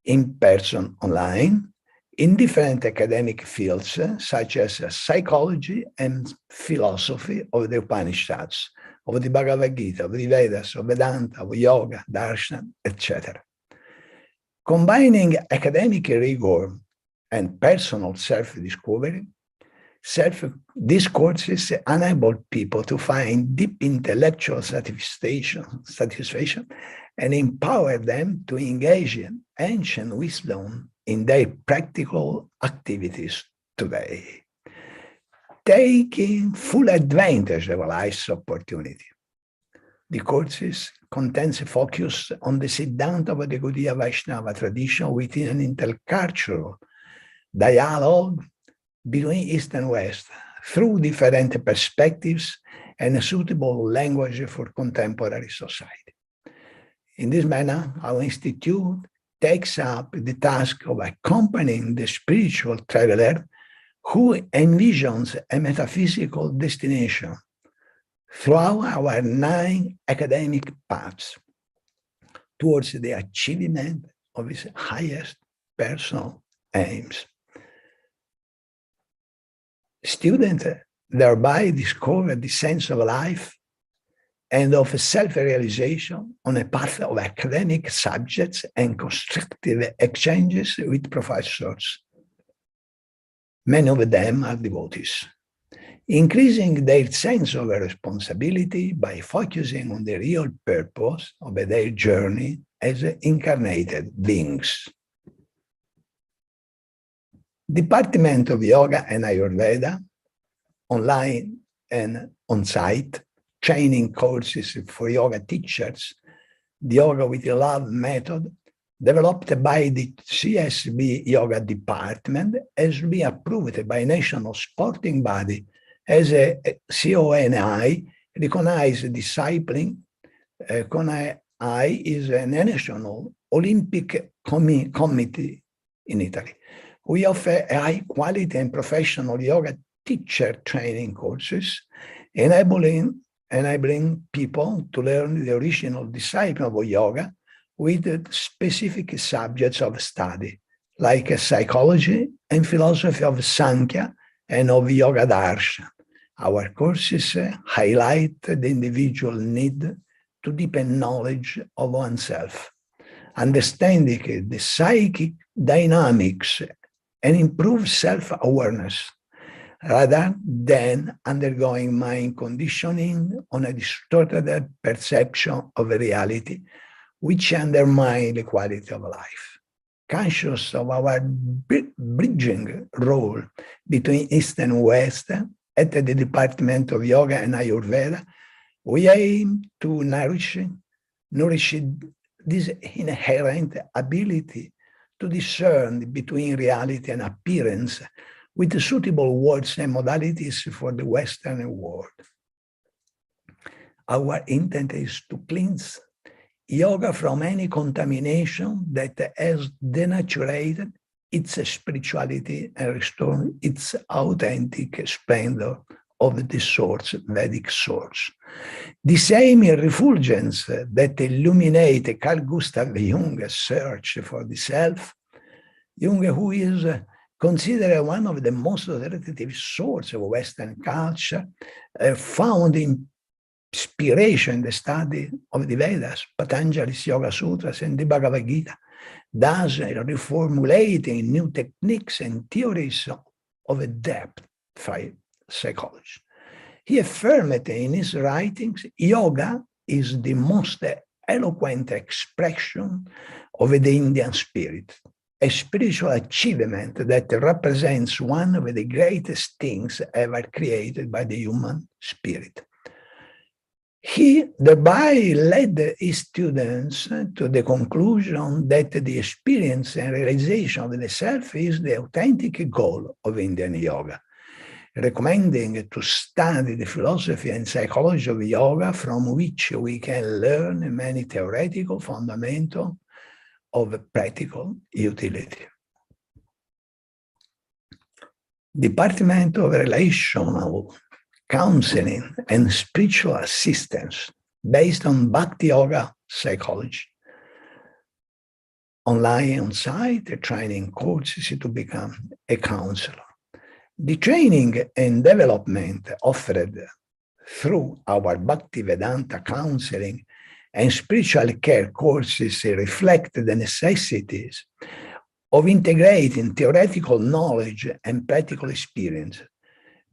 in person, online, in different academic fields, such as psychology and philosophy of the Upanishads, of the Bhagavad Gita, of the Vedas, of Vedanta, of Yoga, Darshan, etc. Combining academic rigor and personal self-discovery, these courses enable people to find deep intellectual satisfaction and empower them to engage in ancient wisdom in their practical activities today, taking full advantage of life's opportunity. The courses contains a focus on the Siddhanta of the Gaudiya Vaishnava tradition within an intercultural dialogue between East and West through different perspectives and a suitable language for contemporary society. In this manner, our institute takes up the task of accompanying the spiritual traveler who envisions a metaphysical destination throughout our 9 academic paths towards the achievement of his highest personal aims. Students thereby discover the sense of life and of self-realization on a path of academic subjects and constructive exchanges with professors. Many of them are devotees, increasing their sense of responsibility by focusing on the real purpose of their journey as incarnated beings. Department of Yoga and Ayurveda, online and on-site, training courses for yoga teachers, the Yoga with Love method, developed by the CSB Yoga Department, has been approved by national sporting body as a CONI, recognized discipline. CONI is a national Olympic committee in Italy. We offer high quality and professional yoga teacher training courses enabling people to learn the original discipline of yoga with specific subjects of study, like psychology and philosophy of Sankhya and of Yoga Darshan. Our courses highlight the individual need to deepen knowledge of oneself, understanding the psychic dynamics and improve self-awareness, rather than undergoing mind conditioning on a distorted perception of reality, which undermine the quality of life. Conscious of our bridging role between East and West at the Department of Yoga and Ayurveda, we aim to nourish this inherent ability to discern between reality and appearance with suitable words and modalities for the Western world. Our intent is to cleanse yoga from any contamination that has denaturated its spirituality and restore its authentic splendor of the source, Vedic source. The same refulgence that illuminated Carl Gustav Jung's search for the self, Jung, who is considered one of the most authoritative sources of Western culture, found inspiration in the study of the Vedas, Patanjali's Yoga Sutras, and the Bhagavad Gita, thus reformulating new techniques and theories of a depth psychology. He affirmed in his writings, yoga is the most eloquent expression of the Indian spirit, a spiritual achievement that represents one of the greatest things ever created by the human spirit. He thereby led his students to the conclusion that the experience and realization of the self is the authentic goal of Indian yoga, recommending to study the philosophy and psychology of yoga, from which we can learn many theoretical fundamentals of practical utility. Department of Relational Counseling and Spiritual Assistance based on Bhakti Yoga Psychology. Online, on-site, training courses to become a counselor. The training and development offered through our Bhakti Vedanta counseling and spiritual care courses reflect the necessities of integrating theoretical knowledge and practical experience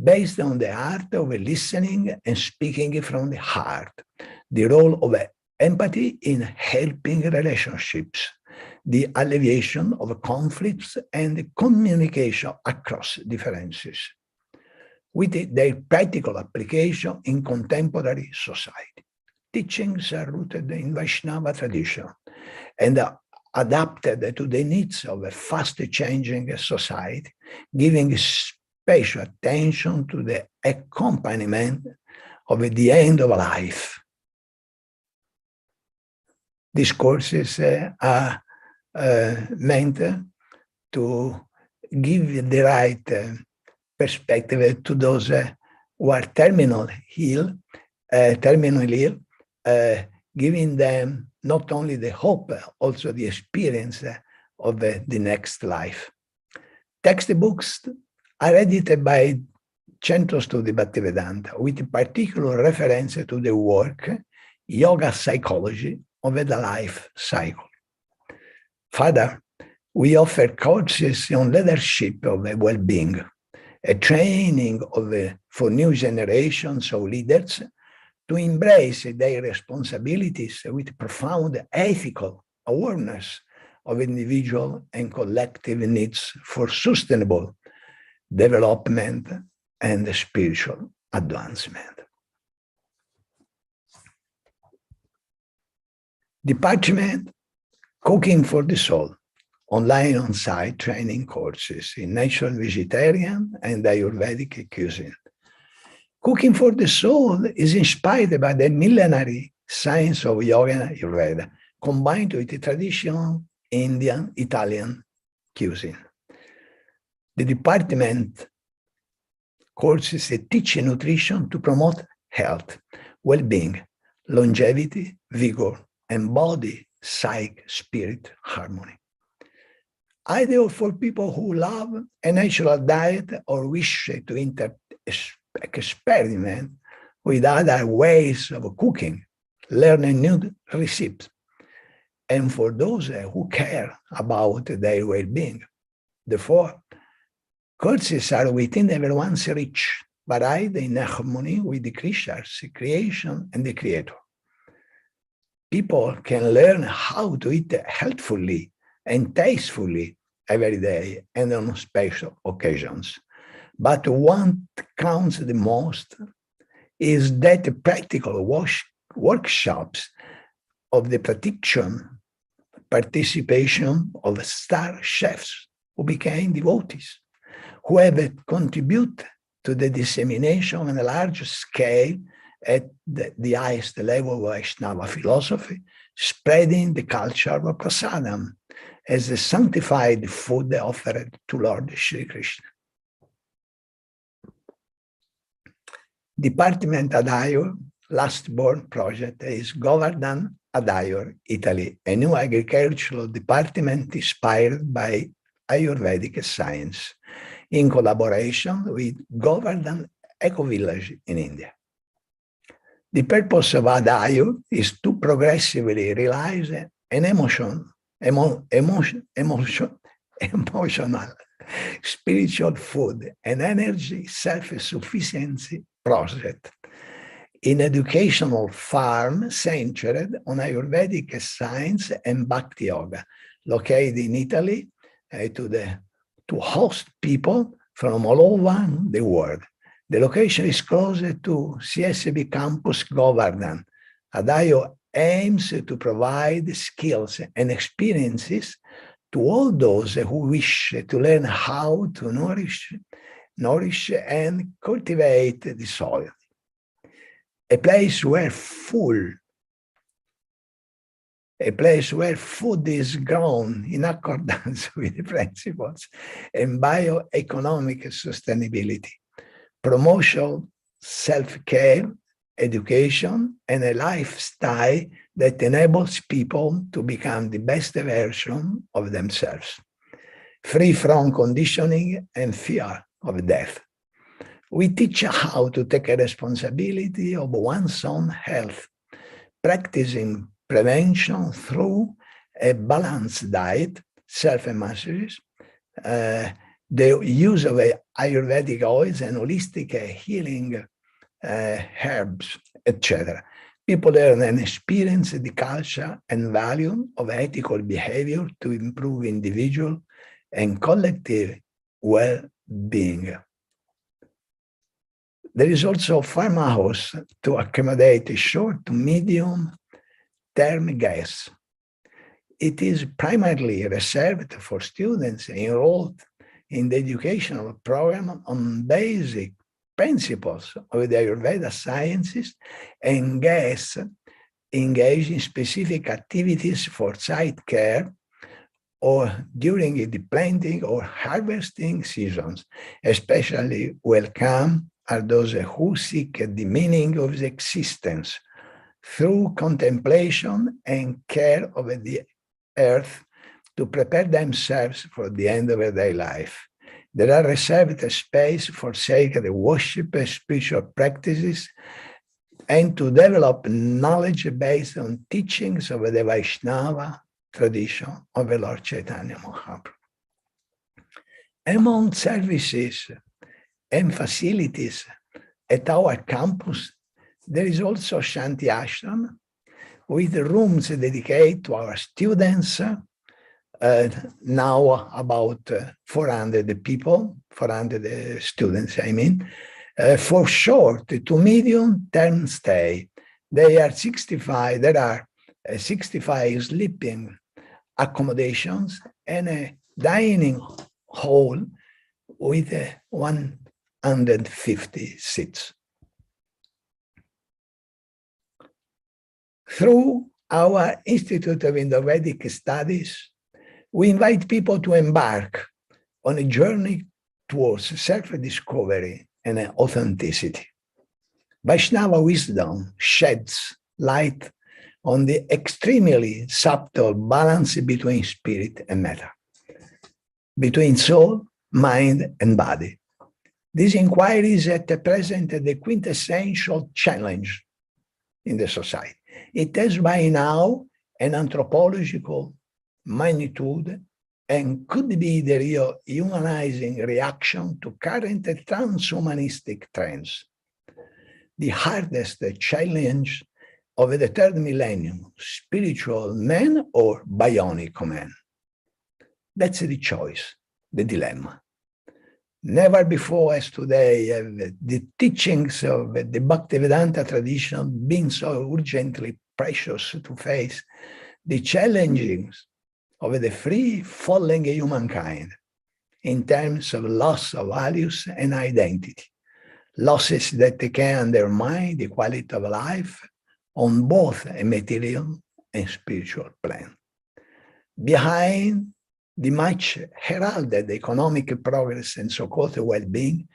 based on the art of listening and speaking from the heart, the role of empathy in helping relationships, the alleviation of conflicts and communication across differences, with their practical application in contemporary society. Teachings are rooted in Vaishnava tradition and are adapted to the needs of a fast-changing society, giving special attention to the accompaniment of the end of life. These courses are meant to give the right perspective to those who are terminally ill, giving them not only the hope, also the experience of the next life. Textbooks are edited by Centro Studi Bhaktivedanta with particular reference to the work Yoga Psychology of the Life Cycle. Further, we offer courses on leadership of well-being, a training for new generations of leaders to embrace their responsibilities with profound ethical awareness of individual and collective needs for sustainable development and spiritual advancement. Department Cooking for the Soul, online on-site training courses in natural vegetarian and Ayurvedic cuisine. Cooking for the Soul is inspired by the millenary science of yoga and Ayurveda, combined with the traditional Indian, Italian cuisine. The department courses teach nutrition to promote health, well-being, longevity, vigor, and body, psyche, spirit, harmony. Ideal for people who love a natural diet or wish to experiment with other ways of cooking, learning new recipes, and for those who care about their well-being. Therefore, courses are within everyone's reach, varied in harmony with the creation, and the creator. People can learn how to eat healthfully and tastefully every day and on special occasions. But what counts the most is that practical workshops of the participation of star chefs who became devotees, who have contributed to the dissemination on a large scale at the highest level of Vaishnava philosophy, spreading the culture of prasadam as the sanctified food offered to Lord Shri Krishna. Department Adayor, last born project, is Govardhan Adayor, Italy, a new agricultural department inspired by Ayurvedic science, in collaboration with Govardhan Eco Village in India. The purpose of Adayor is to progressively realize an emotional, spiritual food and energy self-sufficiency project in educational farm centered on Ayurvedic science and Bhakti Yoga, located in Italy to host people from all over the world. The location is close to CSB campus Govardhan. Adayor aims to provide skills and experiences to all those who wish to learn how to nourish and cultivate the soil. A place where food is grown in accordance with the principles and bioeconomic sustainability, promotion, self-care, education, and a lifestyle that enables people to become the best version of themselves, free from conditioning and fear of death. We teach how to take a responsibility of one's own health, practicing prevention through a balanced diet, self-mastery, the use of Ayurvedic oils and holistic healing herbs, etc. People learn and experience the culture and value of ethical behavior to improve individual and collective well-being. There is also a farmhouse to accommodate short to medium-term guests. It is primarily reserved for students enrolled in the educational program on basic principles of the Ayurveda sciences and guests engaged in specific activities for site care or during the planting or harvesting seasons. Especially welcome are those who seek the meaning of the existence through contemplation and care of the earth to prepare themselves for the end of their life. There are reserved space for sacred worship and spiritual practices and to develop knowledge based on teachings of the Vaishnava tradition of the Lord Chaitanya Mahaprabhu. Among services and facilities at our campus, there is also Shanti Ashram with rooms dedicated to our students, now about 400 people, 400 students, I mean, for short to medium term stay. There are 65 sleeping accommodations and a dining hall with 150 seats. Through our Institute of Indo-Vedic Studies, we invite people to embark on a journey towards self-discovery and authenticity. Vaishnava wisdom sheds light on the extremely subtle balance between spirit and matter, between soul, mind, and body. This inquiry is at present the quintessential challenge in the society. It has by now an anthropological magnitude and could be the real humanizing reaction to current transhumanistic trends. The hardest challenge of the third millennium, spiritual man or bionic man? That's the choice, the dilemma. Never before as today have the teachings of the Bhaktivedanta tradition been so urgently precious to face the challenges of the free falling humankind in terms of loss of values and identity, losses that can undermine the quality of life on both a material and spiritual plane. Behind the much heralded economic progress and so-called well-being,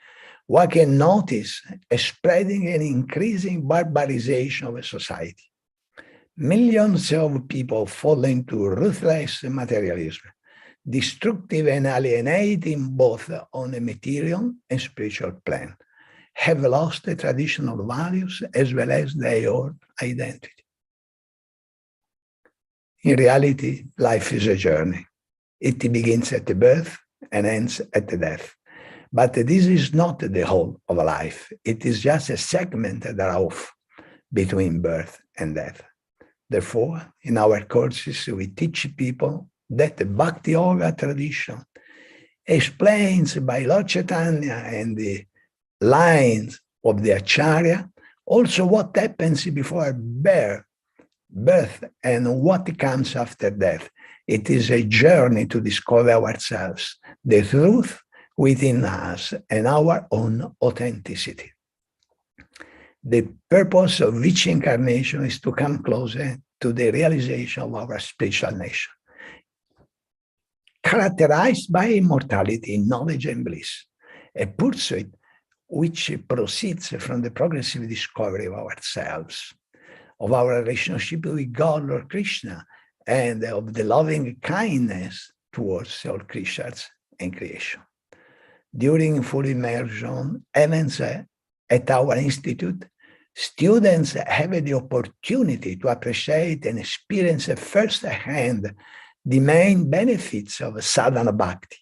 one can notice a spreading and increasing barbarization of a society. Millions of people fall into ruthless materialism, destructive and alienating both on a material and spiritual plane, have lost the traditional values as well as their own identity. In reality, life is a journey. It begins at the birth and ends at the death. But this is not the whole of life. It is just a segment thereof between birth and death. Therefore, in our courses, we teach people that the Bhakti Yoga tradition explains by Lord Chaitanya and the lines of the Acharya also what happens before birth and what comes after death. It is a journey to discover ourselves, the truth within us and our own authenticity. The purpose of each incarnation is to come closer to the realization of our spiritual nature, characterized by immortality, knowledge, and bliss, a pursuit which proceeds from the progressive discovery of ourselves, of our relationship with God, Lord Krishna, and of the loving kindness towards all creatures and creation. During full immersion events at our institute, students have the opportunity to appreciate and experience firsthand the main benefits of sadhana bhakti,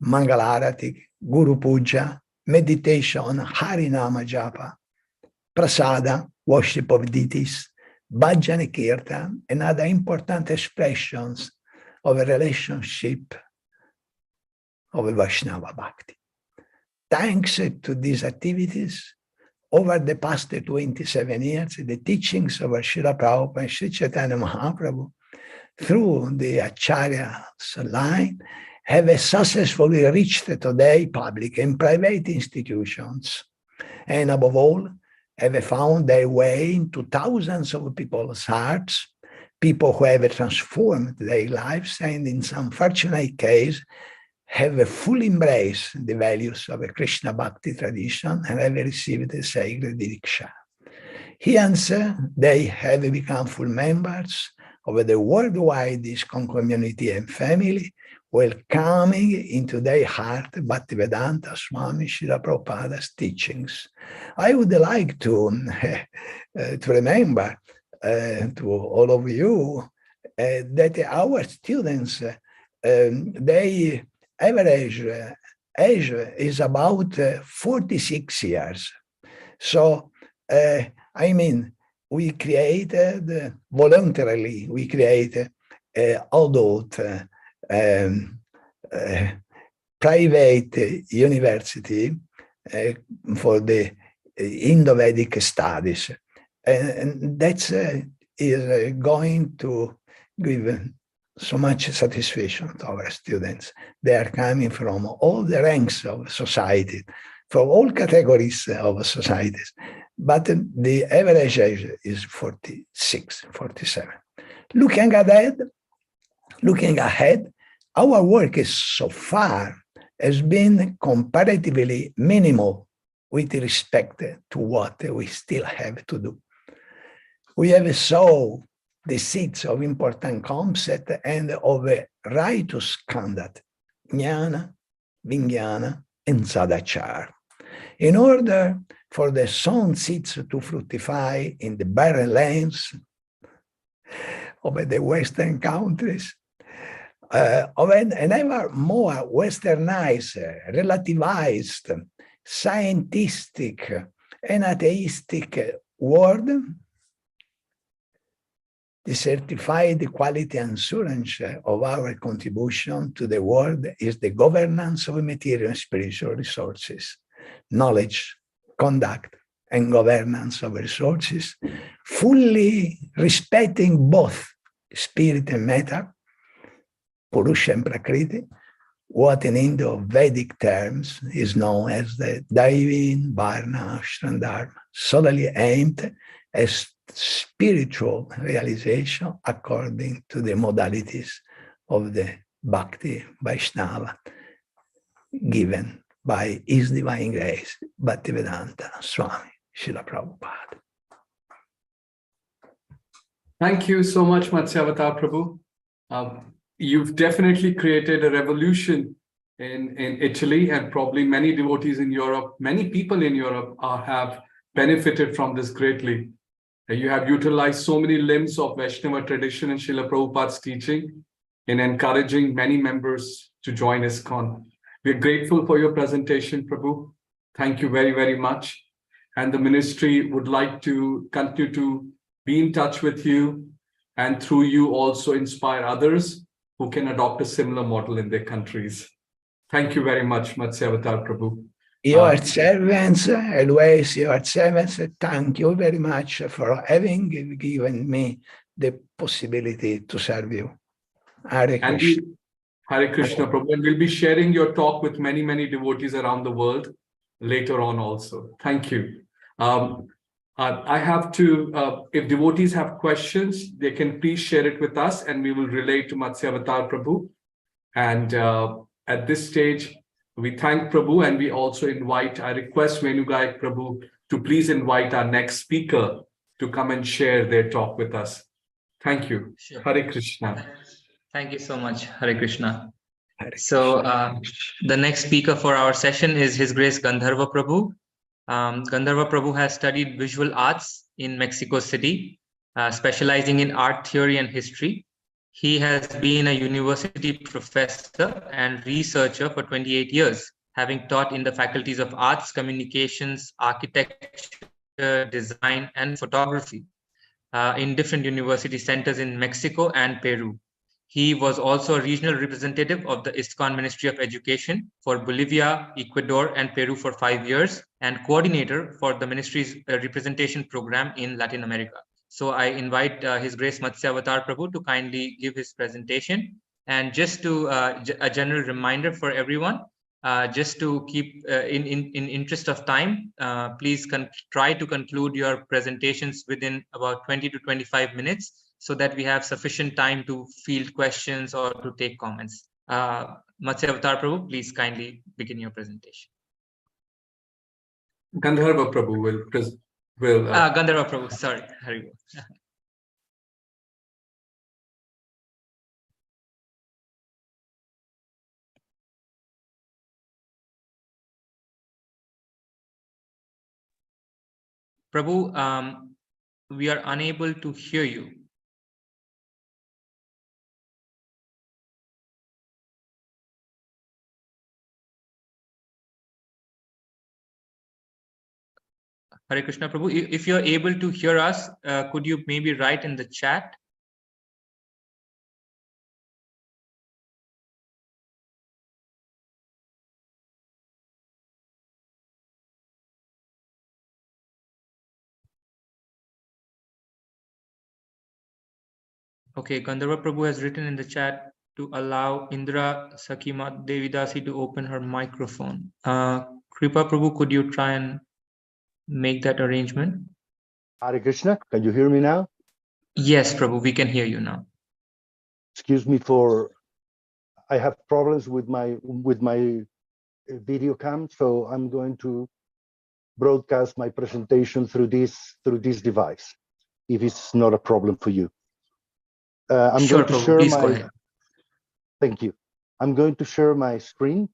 Mangalarati, Guru Puja, meditation, Harinama Japa, prasada, worship of deities, bhajan kirtan, and other important expressions of a relationship of a Vaishnava Bhakti. Thanks to these activities, over the past 27 years, the teachings of Srila Prabhupada and Sri Chaitanya Mahaprabhu through the Acharya's line have successfully reached today public and private institutions, and above all, have found their way into thousands of people's hearts, people who have transformed their lives and in some fortunate case have fully embraced the values of a Krishna Bhakti tradition and have received the sacred Diksha. Hence, they have become full members of the worldwide ISKCON community and family, welcoming into their heart Bhaktivedanta Swami Srila Prabhupada's teachings. I would like to remember to all of you that our students, their average age is about 46 years. So, I mean, we created, voluntarily, we created adult private university for the Indo-Vedic studies. And that's is going to give so much satisfaction to our students. They are coming from all the ranks of society, from all categories of societies. But the average age is 46, 47. Looking ahead, our work is so far has been comparatively minimal with respect to what we still have to do. We have saw the seeds of important concept and of a righteous conduct, jnana, vijnana, and sadachara. In order for the sown seeds to fructify in the barren lands of the Western countries, of an ever more westernized, relativized, scientific, and atheistic world, the certified quality assurance of our contribution to the world is the governance of material and spiritual resources, knowledge, conduct, and governance of resources, fully respecting both spirit and matter, Purusha and Prakriti, what in Indo-Vedic terms is known as the Divine Varna Ashram Dharma, solely aimed at spiritual realization according to the modalities of the Bhakti Vaishnava given by His Divine Grace, Bhaktivedanta Swami Srila Prabhupada. Thank you so much, Matsyavatar Prabhu. You've definitely created a revolution in Italy, and probably many devotees in Europe, many people in Europe have benefited from this greatly. You have utilized so many limbs of Vaishnava tradition and Srila Prabhupada's teaching in encouraging many members to join ISKCON. We're grateful for your presentation, Prabhu. Thank you very, very much. And the ministry would like to continue to be in touch with you, and through you also inspire others who can adopt a similar model in their countries. Thank you very much, Matsyavatar Prabhu. Your servants, always your servants, thank you very much for having given me the possibility to serve you. Hare Krishna. Hare Krishna, Prabhu. And we'll be sharing your talk with many, many devotees around the world later on also. Thank you. I have to, if devotees have questions, they can please share it with us and we will relay to Matsyavatar Prabhu. And at this stage, we thank Prabhu, and we also I request Venugayak Prabhu to please invite our next speaker to come and share their talk with us. Thank you. Sure. Hare Krishna. Thank you so much, Hare Krishna. Hare So the next speaker for our session is His Grace Gandharva Prabhu. Gandharva Prabhu has studied visual arts in Mexico City, specializing in art theory and history. He has been a university professor and researcher for 28 years, having taught in the faculties of arts, communications, architecture, design, and photography in different university centers in Mexico and Peru. He was also a regional representative of the ISKCON Ministry of Education for Bolivia, Ecuador, and Peru for 5 years, and coordinator for the ministry's representation program in Latin America. So I invite His Grace Matsyavatar Prabhu to kindly give his presentation. And just to a general reminder for everyone, just to keep in interest of time, please try to conclude your presentations within about 20 to 25 minutes so that we have sufficient time to field questions or to take comments. Matsyavatar Prabhu, please kindly begin your presentation. Gandharva Prabhu will Gandharva Prabhu, sorry. Hari. Prabhu, we are unable to hear you. Hare Krishna Prabhu, if you're able to hear us, could you maybe write in the chat? Okay, Gandharva Prabhu has written in the chat to allow Indra Sakima Devidasi to open her microphone. Kripa Prabhu, could you try and make that arrangement? Hare Krishna, can you hear me now? Yes, Prabhu, we can hear you now. Excuse me I have problems with my video cam, so I'm going to broadcast my presentation through this device, if it's not a problem for you. I'm Sure, going to Prabhu, share please go my. ahead. Thank you. I'm going to share my screen.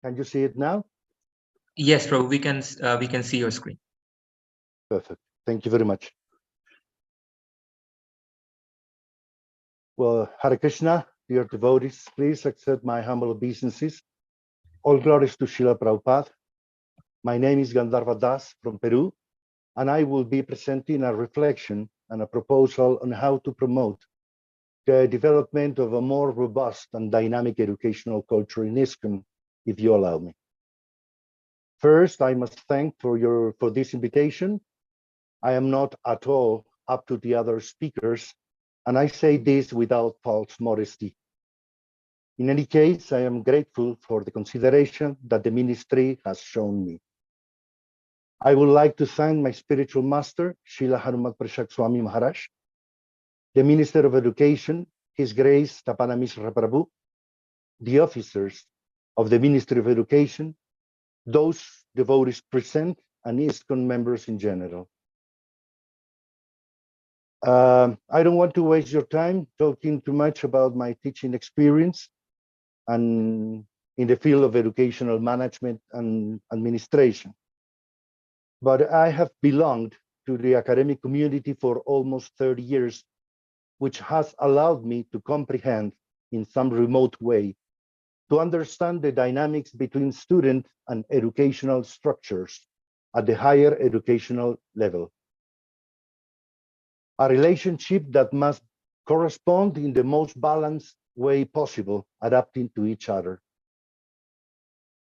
Can you see it now? Yes, Prabhu, we can see your screen. Perfect. Thank you very much. Well, Hare Krishna, dear devotees, please accept my humble obeisances. All glories to Srila Prabhupada. My name is Gandharva Das from Peru, and I will be presenting a reflection and a proposal on how to promote the development of a more robust and dynamic educational culture in ISKCON, if you allow me. First, I must thank for this invitation. I am not at all up to the other speakers, and I say this without false modesty. In any case, I am grateful for the consideration that the ministry has shown me. I would like to thank my spiritual master, Srila Hanumat Prashak Swami Maharaj, the Minister of Education, His Grace Tapana Mishra Prabhu, the officers of the Ministry of Education, those devotees present, and ISKCON members in general. I don't want to waste your time talking too much about my teaching experience and in the field of educational management and administration. But I have belonged to the academic community for almost 30 years, which has allowed me to comprehend in some remote way, to understand the dynamics between student and educational structures at the higher educational level. A relationship that must correspond in the most balanced way possible, adapting to each other.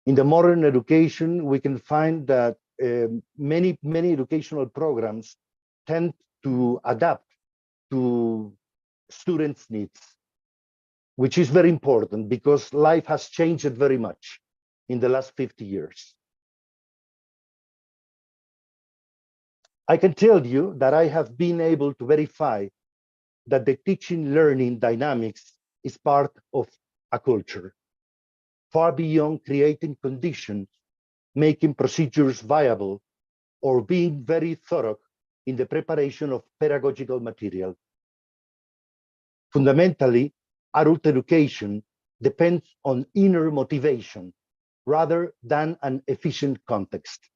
In the modern education, we can find that many educational programs tend to adapt to students' needs, which is very important because life has changed very much in the last 50 years. I can tell you that I have been able to verify that the teaching learning dynamics is part of a culture, far beyond creating conditions, making procedures viable, or being very thorough in the preparation of pedagogical material. Fundamentally, adult education depends on inner motivation rather than an efficient context.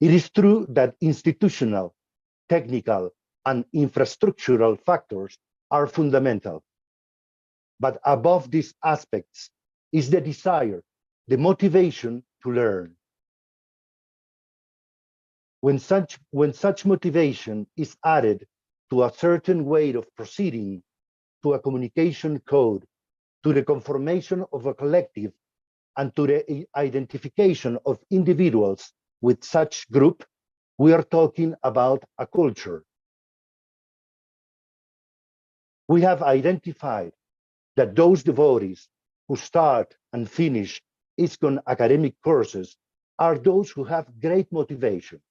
It is true that institutional, technical, and infrastructural factors are fundamental. But above these aspects is the desire, the motivation to learn. When such motivation is added to a certain way of proceeding, to a communication code, to the conformation of a collective, and to the identification of individuals with such group, we are talking about a culture. We have identified that those devotees who start and finish ISKCON academic courses are those who have great motivation,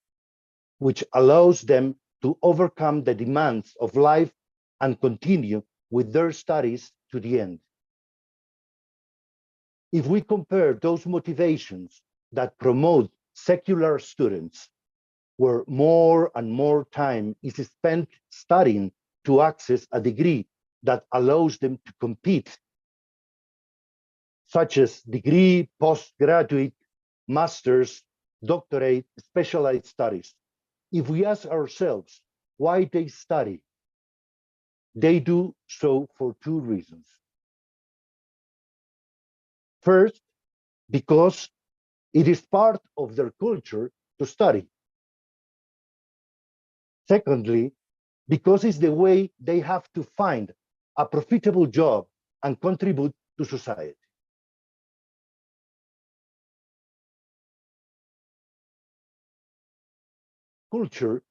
which allows them to overcome the demands of life and continue with their studies to the end. If we compare those motivations that promote secular students, where more and more time is spent studying to access a degree that allows them to compete, such as degree, postgraduate, master's, doctorate, specialized studies. If we ask ourselves why they study, they do so for two reasons. First, because it is part of their culture to study. Secondly, because it's the way they have to find a profitable job and contribute to society. Culture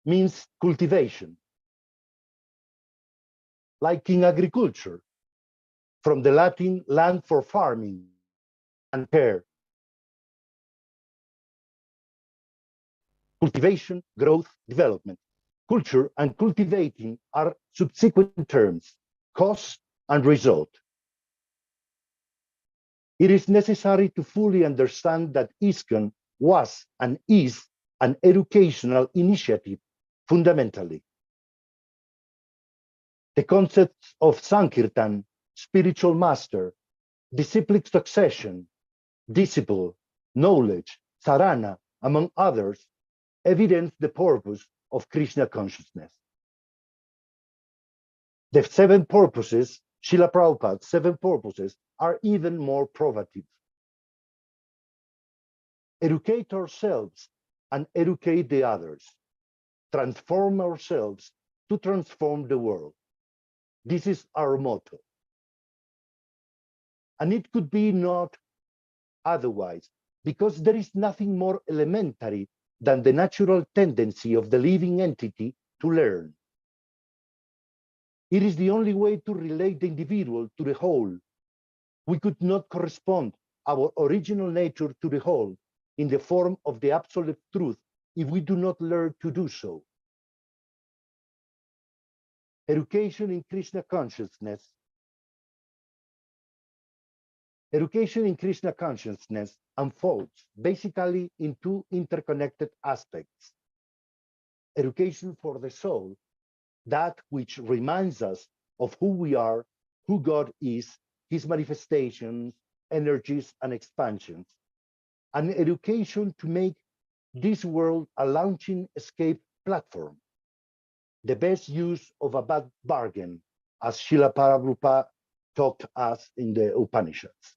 means cultivation, like in agriculture, from the Latin land for farming and care. Cultivation, growth, development. Culture and cultivating are subsequent terms, cause and result. It is necessary to fully understand that ISKCON was and is an educational initiative fundamentally. The concepts of Sankirtan, spiritual master, disciplic succession, disciple, knowledge, sarana, among others, evidence the purpose of Krishna consciousness. The 7 purposes, Srila Prabhupada's 7 purposes, are even more probative. Educate ourselves and educate the others. Transform ourselves to transform the world. This is our motto. And it could be not otherwise, because there is nothing more elementary than the natural tendency of the living entity to learn. It is the only way to relate the individual to the whole. We could not correspond our original nature to the whole in the form of the absolute truth if we do not learn to do so. Education in Krishna consciousness. Education in Krishna consciousness unfolds basically in 2 interconnected aspects. Education for the soul, that which reminds us of who we are, who God is, his manifestations, energies, and expansions. And education to make this world a launching escape platform. The best use of a bad bargain, as Srila Prabhupada taught us in the Upanishads.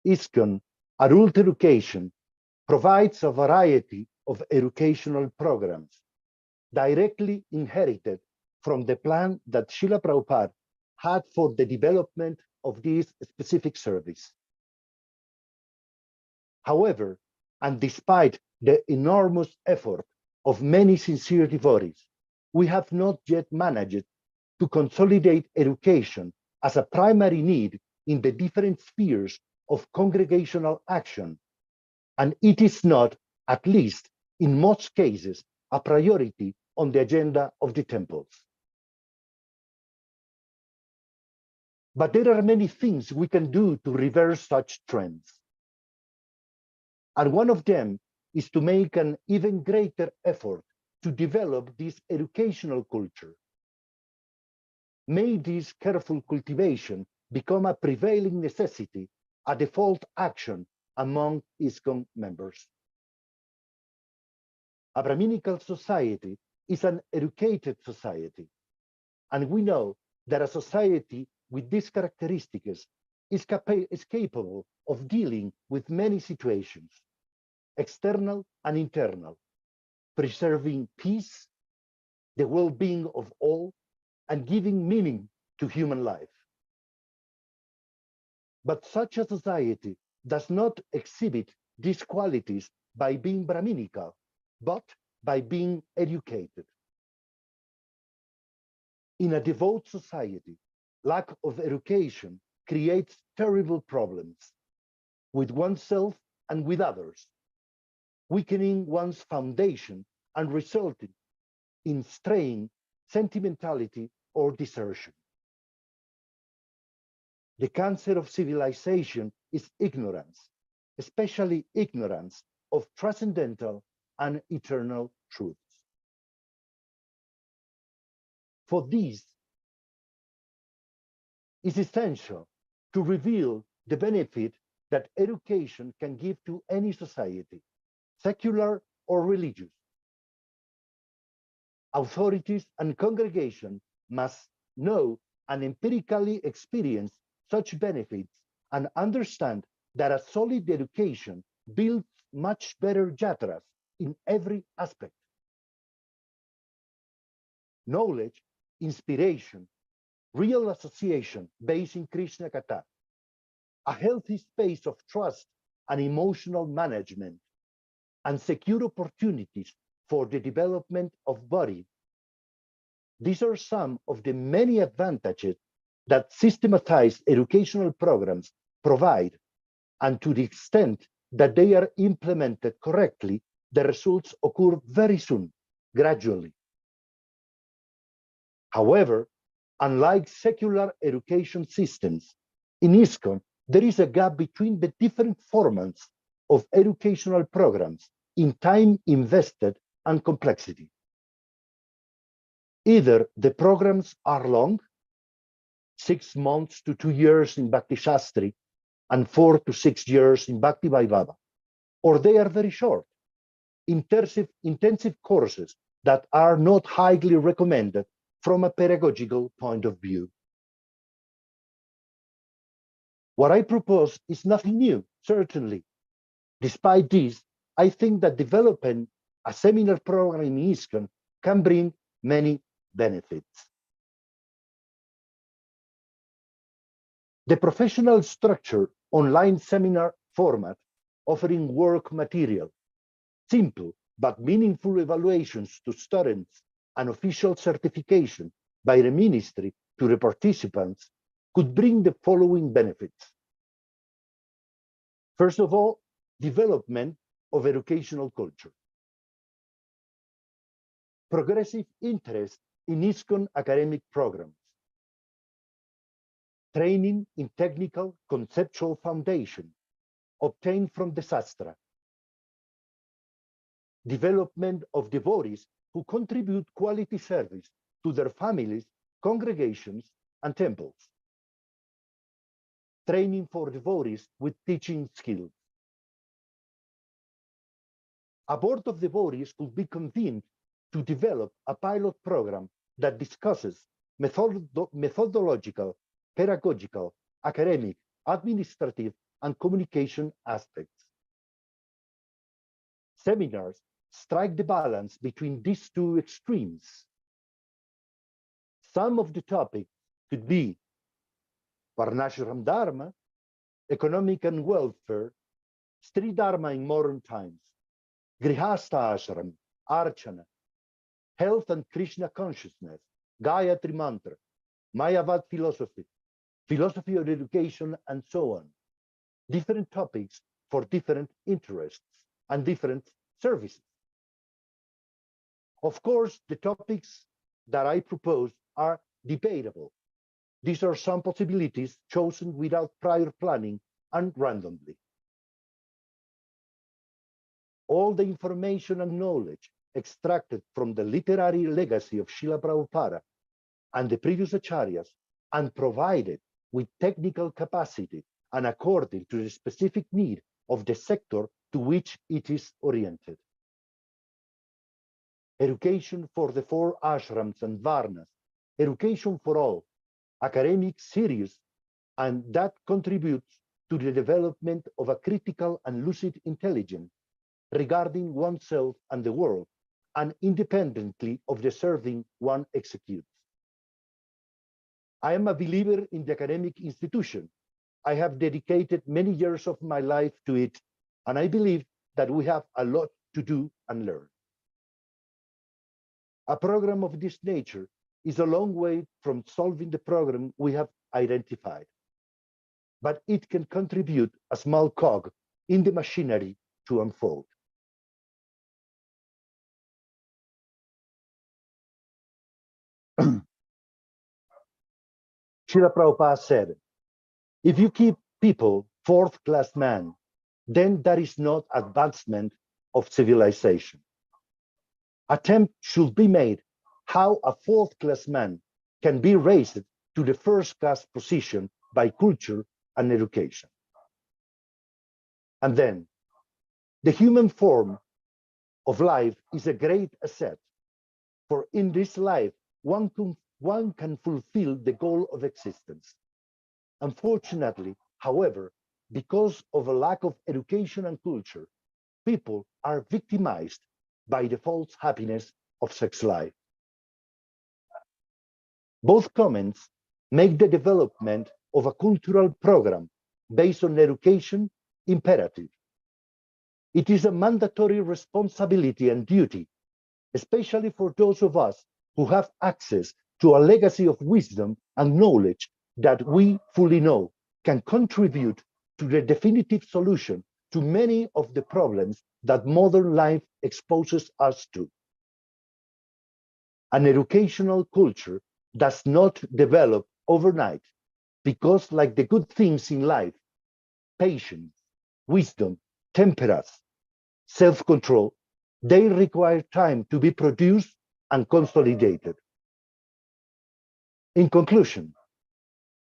ISKCON, Adult Education, provides a variety of educational programs directly inherited from the plan that Srila Prabhupada had for the development of this specific service. However, and despite the enormous effort of many sincere devotees, we have not yet managed to consolidate education as a primary need in the different spheres of congregational action, and it is not, at least in most cases, a priority on the agenda of the temples. But there are many things we can do to reverse such trends. And one of them is to make an even greater effort to develop this educational culture. May this careful cultivation become a prevailing necessity, a default action among ISKCON members. A Brahminical society is an educated society, and we know that a society with these characteristics is capable of dealing with many situations, external and internal, preserving peace, the well-being of all, and giving meaning to human life. But such a society does not exhibit these qualities by being Brahminical, but by being educated. In a devout society, lack of education creates terrible problems with oneself and with others, weakening one's foundation and resulting in straying, sentimentality, or desertion. The cancer of civilization is ignorance, especially ignorance of transcendental and eternal truths. For this, it's essential to reveal the benefit that education can give to any society, secular or religious. Authorities and congregation must know and empirically experience such benefits and understand that a solid education builds much better yatras in every aspect. Knowledge, inspiration, real association based in Krishna Katha, a healthy space of trust and emotional management, and secure opportunities for the development of body. These are some of the many advantages that systematized educational programs provide, and to the extent that they are implemented correctly, the results occur very soon, gradually. However, unlike secular education systems, in ISKCON, there is a gap between the different formats of educational programs in time invested and complexity. Either the programs are long, 6 months to 2 years in Bhakti Shastri, and 4 to 6 years in Bhakti Vaibhava, or they are very short, intensive courses that are not highly recommended from a pedagogical point of view. What I propose is nothing new, certainly. Despite this, I think that developing a seminar program in ISKCON can bring many benefits. The professional structure online seminar format offering work material, simple but meaningful evaluations to students and official certification by the ministry to the participants could bring the following benefits. First of all, development of educational culture. Progressive interest in ISKCON academic programs. Training in technical conceptual foundation obtained from the Sastra. Development of devotees who contribute quality service to their families, congregations, and temples. Training for devotees with teaching skills. A board of devotees could be convened to develop a pilot program that discusses methodological, pedagogical, academic, administrative, and communication aspects. Seminars strike the balance between these two extremes. Some of the topics could be Varnashram Dharma, economic and welfare, Street Dharma in modern times, Grihastha Ashram, Archana, health and Krishna consciousness, Gayatri Mantra, Mayavad philosophy, philosophy of education, and so on. Different topics for different interests and different services. Of course, the topics that I propose are debatable. These are some possibilities chosen without prior planning and randomly. All the information and knowledge extracted from the literary legacy of Srila Prabhupada and the previous acharyas and provided with technical capacity and according to the specific need of the sector to which it is oriented. Education for the 4 ashrams and varnas, education for all, academic, serious, and that contributes to the development of a critical and lucid intelligence regarding oneself and the world, and independently of the serving one executes. I am a believer in the academic institution. I have dedicated many years of my life to it, and I believe that we have a lot to do and learn. A program of this nature is a long way from solving the problem we have identified, but it can contribute a small cog in the machinery to unfold. Srila Prabhupada said, if you keep people fourth-class men, then that is not advancement of civilization. Attempt should be made how a fourth-class man can be raised to the first-class position by culture and education. And then, the human form of life is a great asset, for in this life, one can fulfill the goal of existence. Unfortunately, however, because of a lack of education and culture, people are victimized by the false happiness of sex life. Both comments make the development of a cultural program based on education imperative. It is a mandatory responsibility and duty, especially for those of us who have access to a legacy of wisdom and knowledge that we fully know can contribute to the definitive solution to many of the problems that modern life exposes us to. An educational culture does not develop overnight because, like the good things in life, patience, wisdom, temperance, self-control, they require time to be produced and consolidated. In conclusion,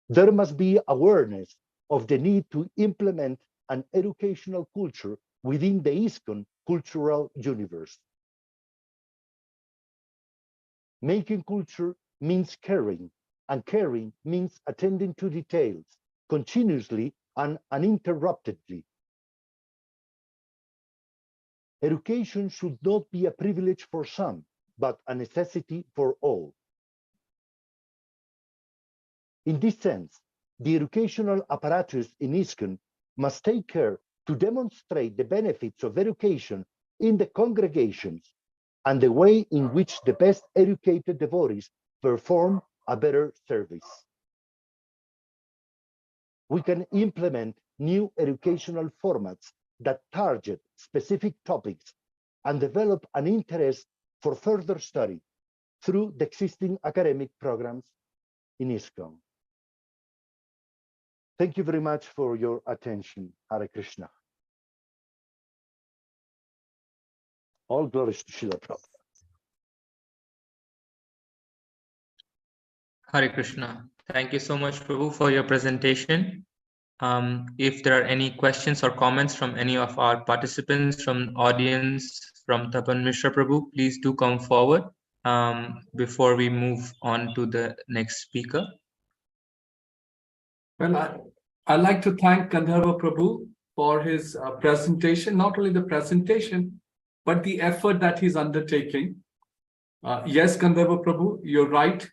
there must be awareness of the need to implement an educational culture within the ISKCON cultural universe. Making culture means caring, and caring means attending to details continuously and uninterruptedly. Education should not be a privilege for some, but a necessity for all. In this sense, the educational apparatus in ISKCON must take care to demonstrate the benefits of education in the congregations and the way in which the best educated devotees perform a better service. We can implement new educational formats that target specific topics and develop an interest for further study through the existing academic programs in ISKCON. Thank you very much for your attention. Hare Krishna. All glories to Srila Prabhupada. Hare Krishna. Thank you so much, Prabhu, for your presentation. If there are any questions or comments from any of our participants from audience, from Tapan Mishra Prabhu, please do come forward before we move on to the next speaker. Well, I'd like to thank Gandharva Prabhu for his presentation, not only the presentation, but the effort that he's undertaking. Yes, Gandharva Prabhu, you're right.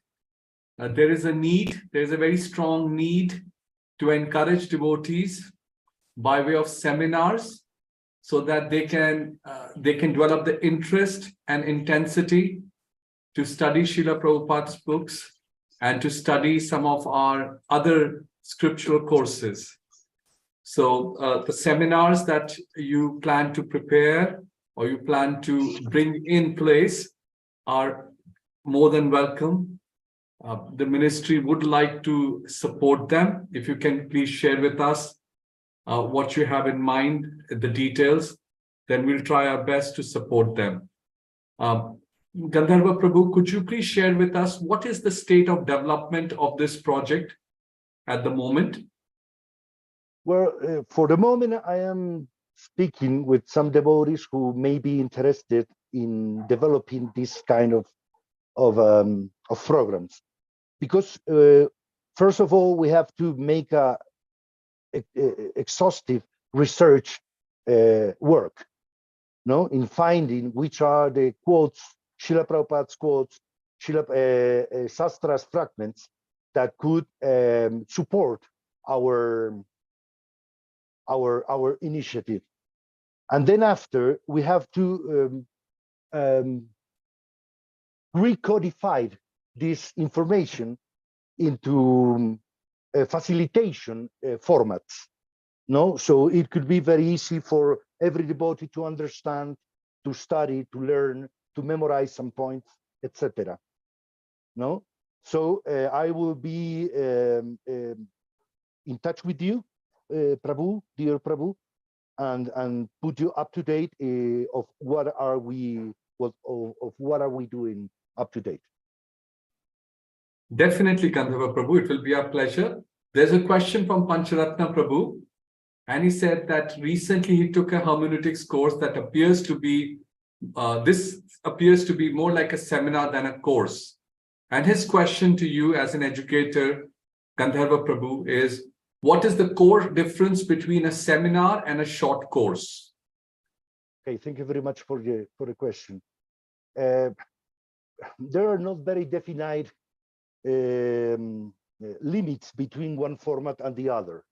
There is a need, there is a very strong need to encourage devotees by way of seminars so that they can develop the interest and intensity to study Srila Prabhupada's books and to study some of our other scriptural courses. So the seminars that you plan to prepare or you plan to bring in place are more than welcome. The ministry would like to support them. If you can please share with us what you have in mind, the details, then we'll try our best to support them. Gandharva Prabhu, could you please share with us what is the state of development of this project at the moment? Well, for the moment, I am speaking with some devotees who may be interested in developing this kind of programs. Because first of all, we have to make a exhaustive research work, no, in finding which are the quotes, Srila Prabhupada's quotes, Srila Shastra's fragments that could support our initiative. And then after, we have to recodify this information into facilitation formats. No, so it could be very easy for every devotee to understand, to study, to learn, to memorize some points, etc. No, so I will be in touch with you, Prabhu, dear Prabhu, and put you up to date of what are we doing up to date. Definitely, Gandharva Prabhu, it will be our pleasure. There's a question from Pancharatna Prabhu, and he said that recently he took a hermeneutics course that appears to be, this appears to be more like a seminar than a course. And his question to you as an educator, Gandharva Prabhu, is what is the core difference between a seminar and a short course? Okay, thank you very much for the question. There are not very definite limits between one format and the other.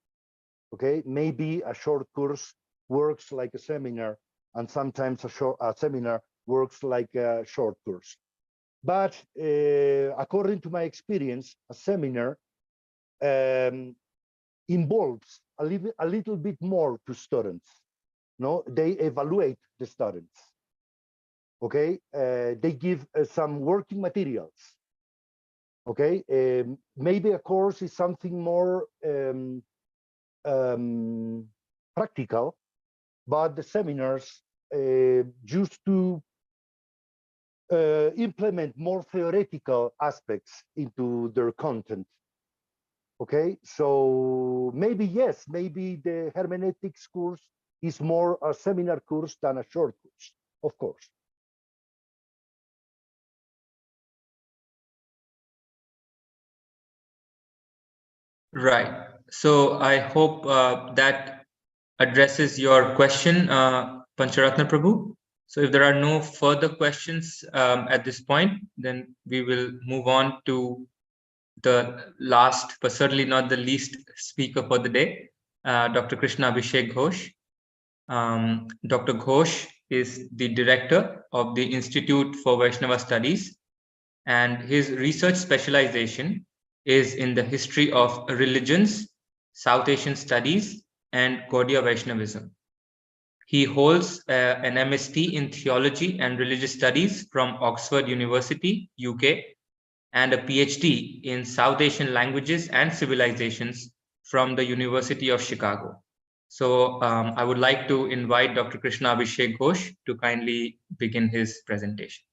Okay, maybe a short course works like a seminar, and sometimes a seminar works like a short course. But according to my experience, a seminar involves a little bit more to students. No, they evaluate the students. Okay, they give some working materials. Okay, maybe a course is something more practical, but the seminars used to implement more theoretical aspects into their content. Okay, so maybe yes, maybe the hermeneutics course is more a seminar course than a short course, of course. Right. So I hope that addresses your question, Pancharatna Prabhu. So if there are no further questions at this point, then we will move on to the last, but certainly not the least speaker for the day, Dr. Krishna Abhishek Ghosh. Dr. Ghosh is the director of the Institute for Vaishnava Studies, and his research specialization is in the history of religions, South Asian studies, and Gaudiya Vaishnavism. He holds an MSc in Theology and Religious Studies from Oxford University, UK, and a PhD in South Asian Languages and Civilizations from the University of Chicago. So I would like to invite Dr. Krishna Abhishek Ghosh to kindly begin his presentation.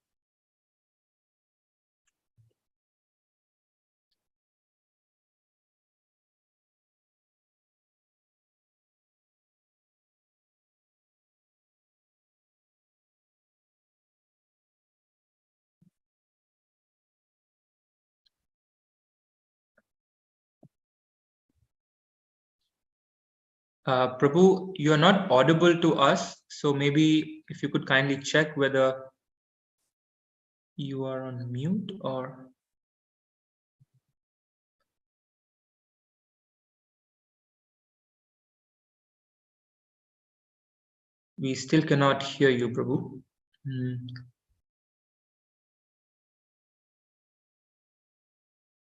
Prabhu, you are not audible to us, so maybe if you could kindly check whether you are on mute or... We still cannot hear you, Prabhu.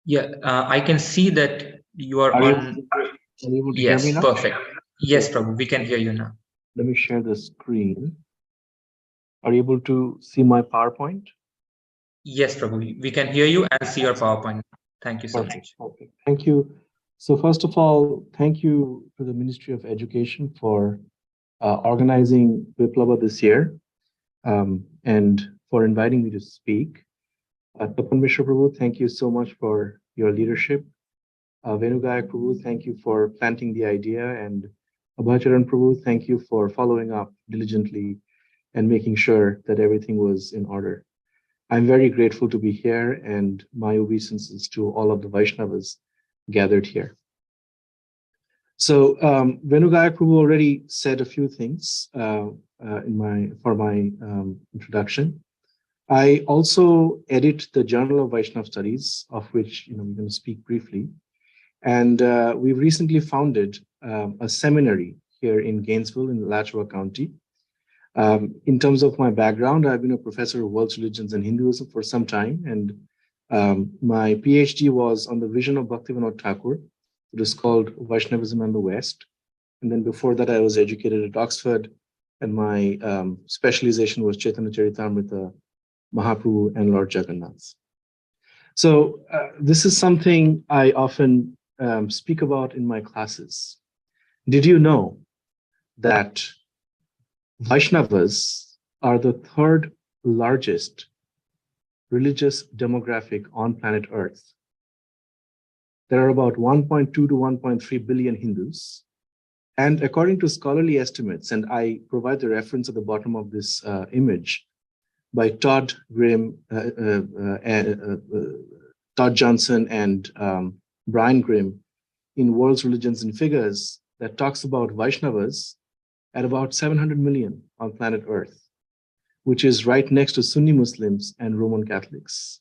Yeah, I can see that you are on... Are you able to Yes, hear me now? perfect. Yes, Prabhu, we can hear you now. Let me share the screen. Are you able to see my PowerPoint? Yes, Prabhu, we can hear you and see your PowerPoint. Thank you so much. Okay. Thank you. So first of all, thank you to the Ministry of Education for organizing Viplavah this year and for inviting me to speak. Tapan Mishra Prabhu, thank you so much for your leadership. Venugayak Prabhu, thank you for planting the idea, and Abhacharan Prabhu, thank you for following up diligently and making sure that everything was in order. I'm very grateful to be here, and my obeisances to all of the Vaishnavas gathered here. So Venugayak Prabhu already said a few things for my introduction. I also edit the Journal of Vaishnava Studies, of which we're going to speak briefly. And we've recently founded a seminary here in Gainesville in Alachua County. In terms of my background, I've been a professor of world religions and Hinduism for some time. And my PhD was on the vision of Bhaktivinoda Thakur. It is called Vaishnavism and the West. And then before that, I was educated at Oxford. And my specialization was Chaitanya Charitamrita, Mahaprabhu, and Lord Jagannath. So this is something I often speak about in my classes. Did you know that Vaishnavas are the third largest religious demographic on planet Earth? There are about 1.2 to 1.3 billion Hindus. And according to scholarly estimates, and I provide the reference at the bottom of this image by Todd Johnson and Brian Grimm in World's Religions and Figures, that talks about Vaishnavas at about 700 million on planet Earth, which is right next to Sunni Muslims and Roman Catholics.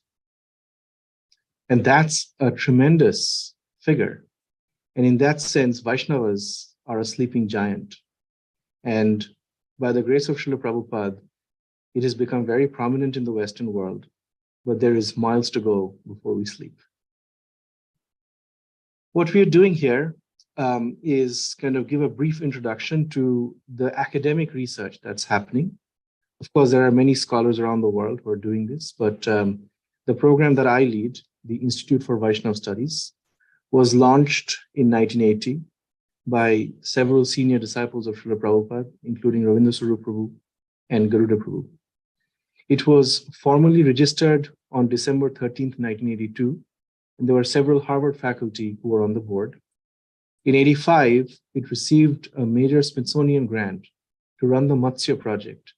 And that's a tremendous figure. And in that sense, Vaishnavas are a sleeping giant. And by the grace of Srila Prabhupada, it has become very prominent in the Western world, but there is miles to go before we sleep. What we are doing here is kind of give a brief introduction to the academic research that's happening. Of course, there are many scholars around the world who are doing this, but the program that I lead, the Institute for Vaishnava Studies, was launched in 1980 by several senior disciples of Srila Prabhupada, including Ravindra Swarup Prabhu and Garuda Prabhu. It was formally registered on December 13th, 1982, and there were several Harvard faculty who were on the board. In 85, it received a major Smithsonian grant to run the Matsya project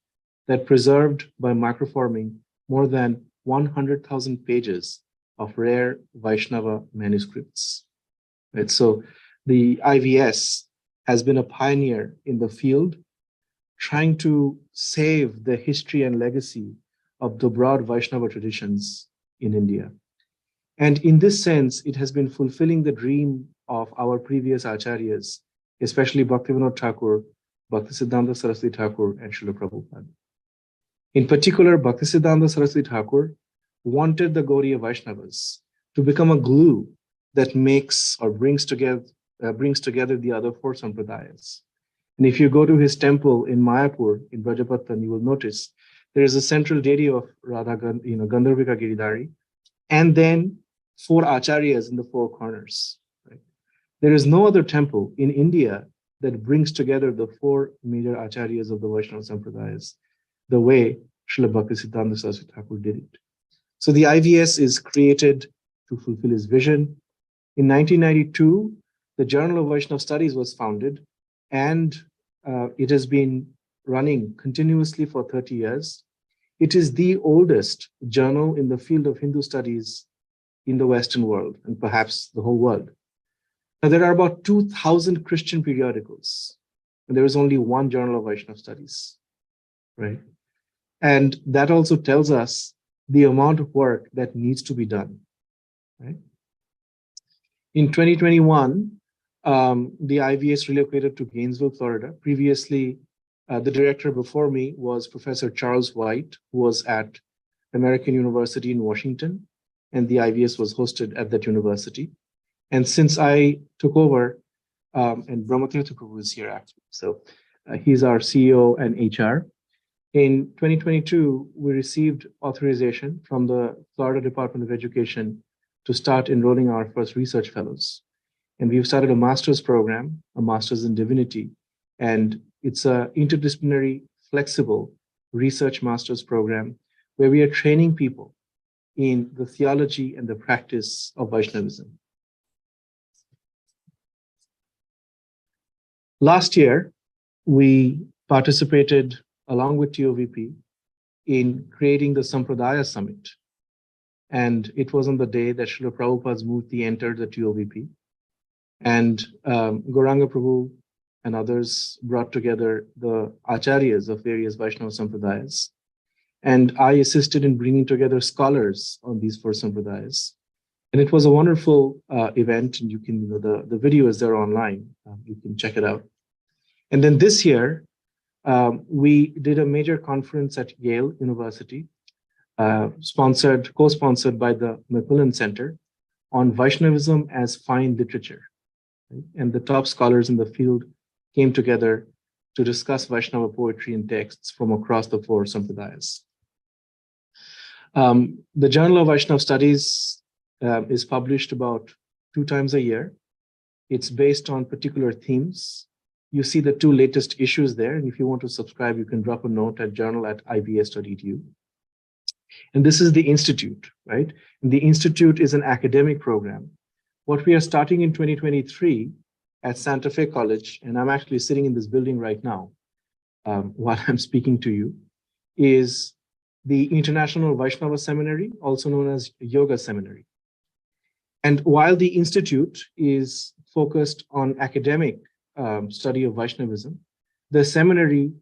that preserved by microforming more than 100,000 pages of rare Vaishnava manuscripts. Right? So the IVS has been a pioneer in the field, trying to save the history and legacy of the broad Vaishnava traditions in India. And in this sense, it has been fulfilling the dream of our previous acharyas, especially Bhaktivinoda Thakur, Bhaktisiddhanta Saraswati Thakur, and Srila Prabhupada. In particular, Bhaktisiddhanta Saraswati Thakur wanted the Gaudiya Vaishnavas to become a glue that makes or brings together the other four sampradayas. And if you go to his temple in Mayapur, in Brajapattan, you will notice there is a central deity of Radha, Gandharvika Giridhari, and then four acharyas in the four corners. Right? There is no other temple in India that brings together the four major acharyas of the Vaishnava sampradayas the way Srila Bhaktisiddhanta Saraswati Thakur did it. So the IVS is created to fulfill his vision. In 1992, the Journal of Vaishnava Studies was founded, and it has been running continuously for 30 years. It is the oldest journal in the field of Hindu studies in the Western world, and perhaps the whole world. Now, there are about 2,000 Christian periodicals, and there is only one Journal of Vaishnava Studies, right? And that also tells us the amount of work that needs to be done, right? In 2021, the IVS relocated to Gainesville, Florida. Previously, the director before me was Professor Charles White, who was at American University in Washington, and the IVS was hosted at that university. And since I took over, and Brahmatirtha Prabhu is here actually, so he's our CEO and HR. In 2022, we received authorization from the Florida Department of Education to start enrolling our first research fellows. And we've started a master's program, a master's in divinity, and it's an interdisciplinary, flexible research master's program where we are training people in the theology and the practice of Vaishnavism. Last year, we participated along with TOVP in creating the Sampradaya Summit. And it was on the day that Srila Prabhupada's Murti entered the TOVP. And Gauranga Prabhu and others brought together the acharyas of various Vaishnava Sampradayas. And I assisted in bringing together scholars on these four Sampradayas. And it was a wonderful event, and you can, the video is there online. You can check it out. And then this year, we did a major conference at Yale University, co-sponsored by the Macmillan Center on Vaishnavism as fine literature. Right? And the top scholars in the field came together to discuss Vaishnava poetry and texts from across the four Sampradayas. The Journal of Vaishnava Studies is published about 2 times a year. It's based on particular themes. You see the 2 latest issues there. And if you want to subscribe, you can drop a note at journal@ibs.edu. And this is the Institute, right? And the Institute is an academic program. What we are starting in 2023 at Santa Fe College, and I'm actually sitting in this building right now while I'm speaking to you, is the International Vaishnava Seminary, also known as Yoga Seminary. And while the Institute is focused on academic study of Vaishnavism, the seminary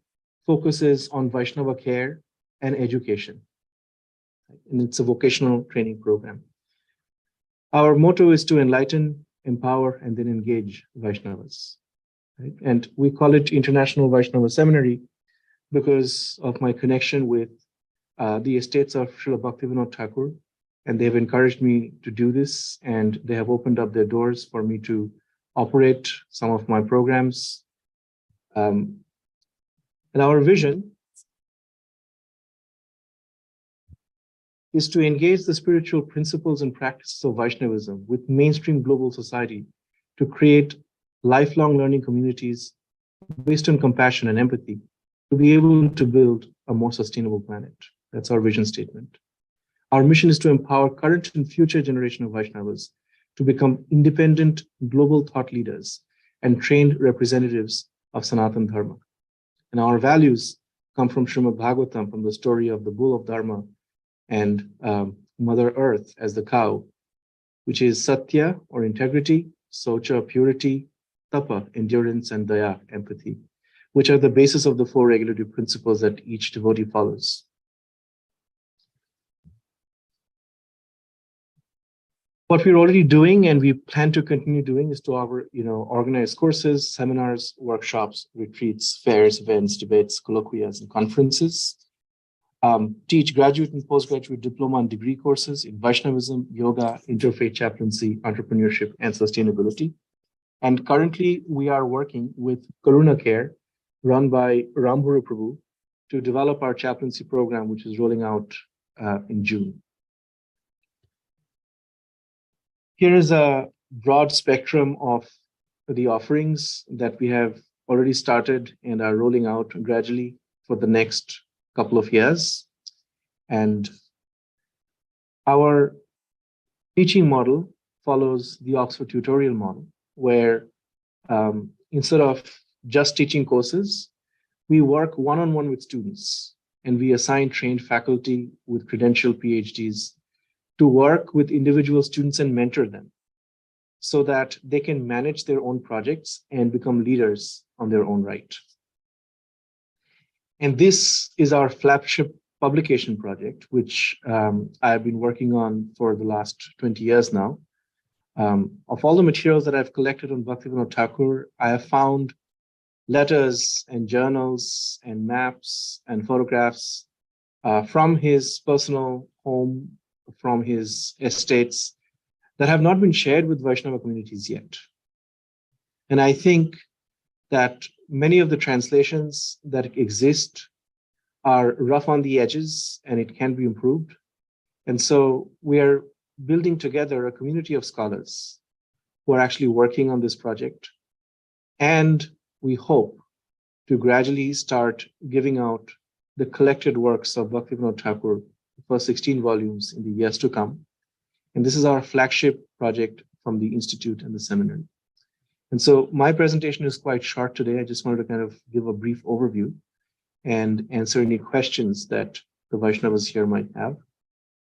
focuses on Vaishnava care and education. And it's a vocational training program. Our motto is to enlighten, empower, and then engage Vaishnavas. Right? And we call it International Vaishnava Seminary because of my connection with the estates of Srila Bhaktivinoda Thakur, and they have encouraged me to do this, and they have opened up their doors for me to operate some of my programs. And our vision is to engage the spiritual principles and practices of Vaishnavism with mainstream global society to create lifelong learning communities based on compassion and empathy to be able to build a more sustainable planet. That's our vision statement. Our mission is to empower current and future generation of Vaishnavas to become independent global thought leaders and trained representatives of Sanatana Dharma. And our values come from Srimad Bhagavatam, from the story of the bull of Dharma and Mother Earth as the cow, which is Satya or integrity, Socha purity, Tapa endurance, and Daya empathy, which are the basis of the 4 regulative principles that each devotee follows. What we're already doing and we plan to continue doing is to organize courses, seminars, workshops, retreats, fairs, events, debates, colloquias, and conferences. Teach graduate and postgraduate diploma and degree courses in Vaishnavism, yoga, interfaith chaplaincy, entrepreneurship, and sustainability. And currently we are working with Karuna Care, run by Rambhuru Prabhu, to develop our chaplaincy program, which is rolling out in June. Here is a broad spectrum of the offerings that we have already started and are rolling out gradually for the next couple of years. And our teaching model follows the Oxford tutorial model, where instead of just teaching courses, we work one-on-one with students, and we assign trained faculty with credentialed PhDs to work with individual students and mentor them so that they can manage their own projects and become leaders on their own right. And this is our flagship publication project, which I've been working on for the last 20 years now. Of all the materials that I've collected on Bhaktivinoda Thakur, I have found letters and journals and maps and photographs from his personal home, from his estates, that have not been shared with Vaishnava communities yet. And I think that many of the translations that exist are rough on the edges and it can be improved. And so we are building together a community of scholars who are actually working on this project. And we hope to gradually start giving out the collected works of Bhaktivinoda Thakur for 16 volumes in the years to come. And this is our flagship project from the Institute and the seminary. And so my presentation is quite short today. I just wanted to kind of give a brief overview and answer any questions that the Vaishnavas here might have.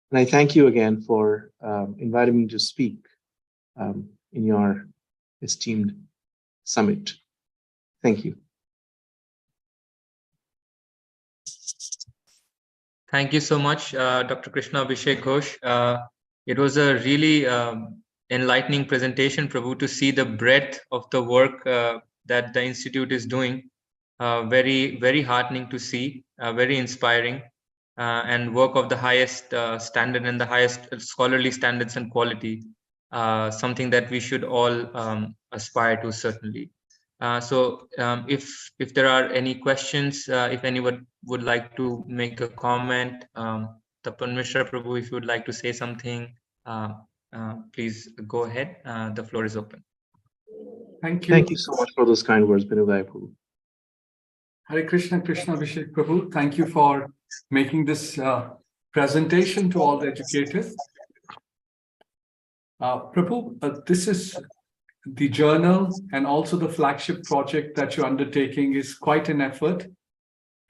And I thank you again for inviting me to speak in your esteemed summit. Thank you. Thank you so much, Dr. Krishna Abhishek Ghosh. It was a really enlightening presentation, Prabhu, to see the breadth of the work that the Institute is doing. Very, very heartening to see, very inspiring, and work of the highest standard and the highest scholarly standards and quality, something that we should all aspire to, certainly. So if there are any questions, if anyone would like to make a comment, Tapan Mishra Prabhu, if you would like to say something, please go ahead. The floor is open. Thank you. Thank you so much for those kind words, Binodai Prabhu. Hare Krishna, Krishna Abhishek Prabhu. Thank you for making this presentation to all the educators. Prabhu, this is the journal and also the flagship project that you're undertaking is quite an effort.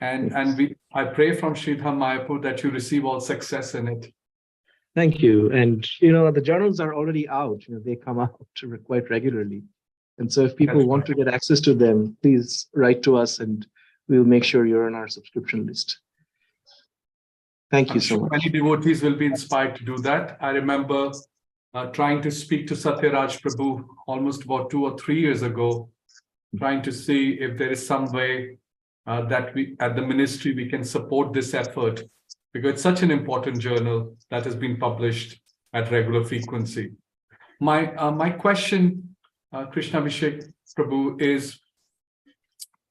And I pray from Sridham Mayapur that you receive all success in it. Thank you. And, you know, the journals are already out. You know, they come out quite regularly. And so if people want to get access to them, please write to us and we'll make sure you're on our subscription list. Thank you so much. Many devotees will be inspired to do that. I remember trying to speak to Satyaraj Prabhu almost about 2 or 3 years ago, trying to see if there is some way that we at the ministry we can support this effort, because it's such an important journal that has been published at regular frequency. My question Krishna Abhishek Prabhu, is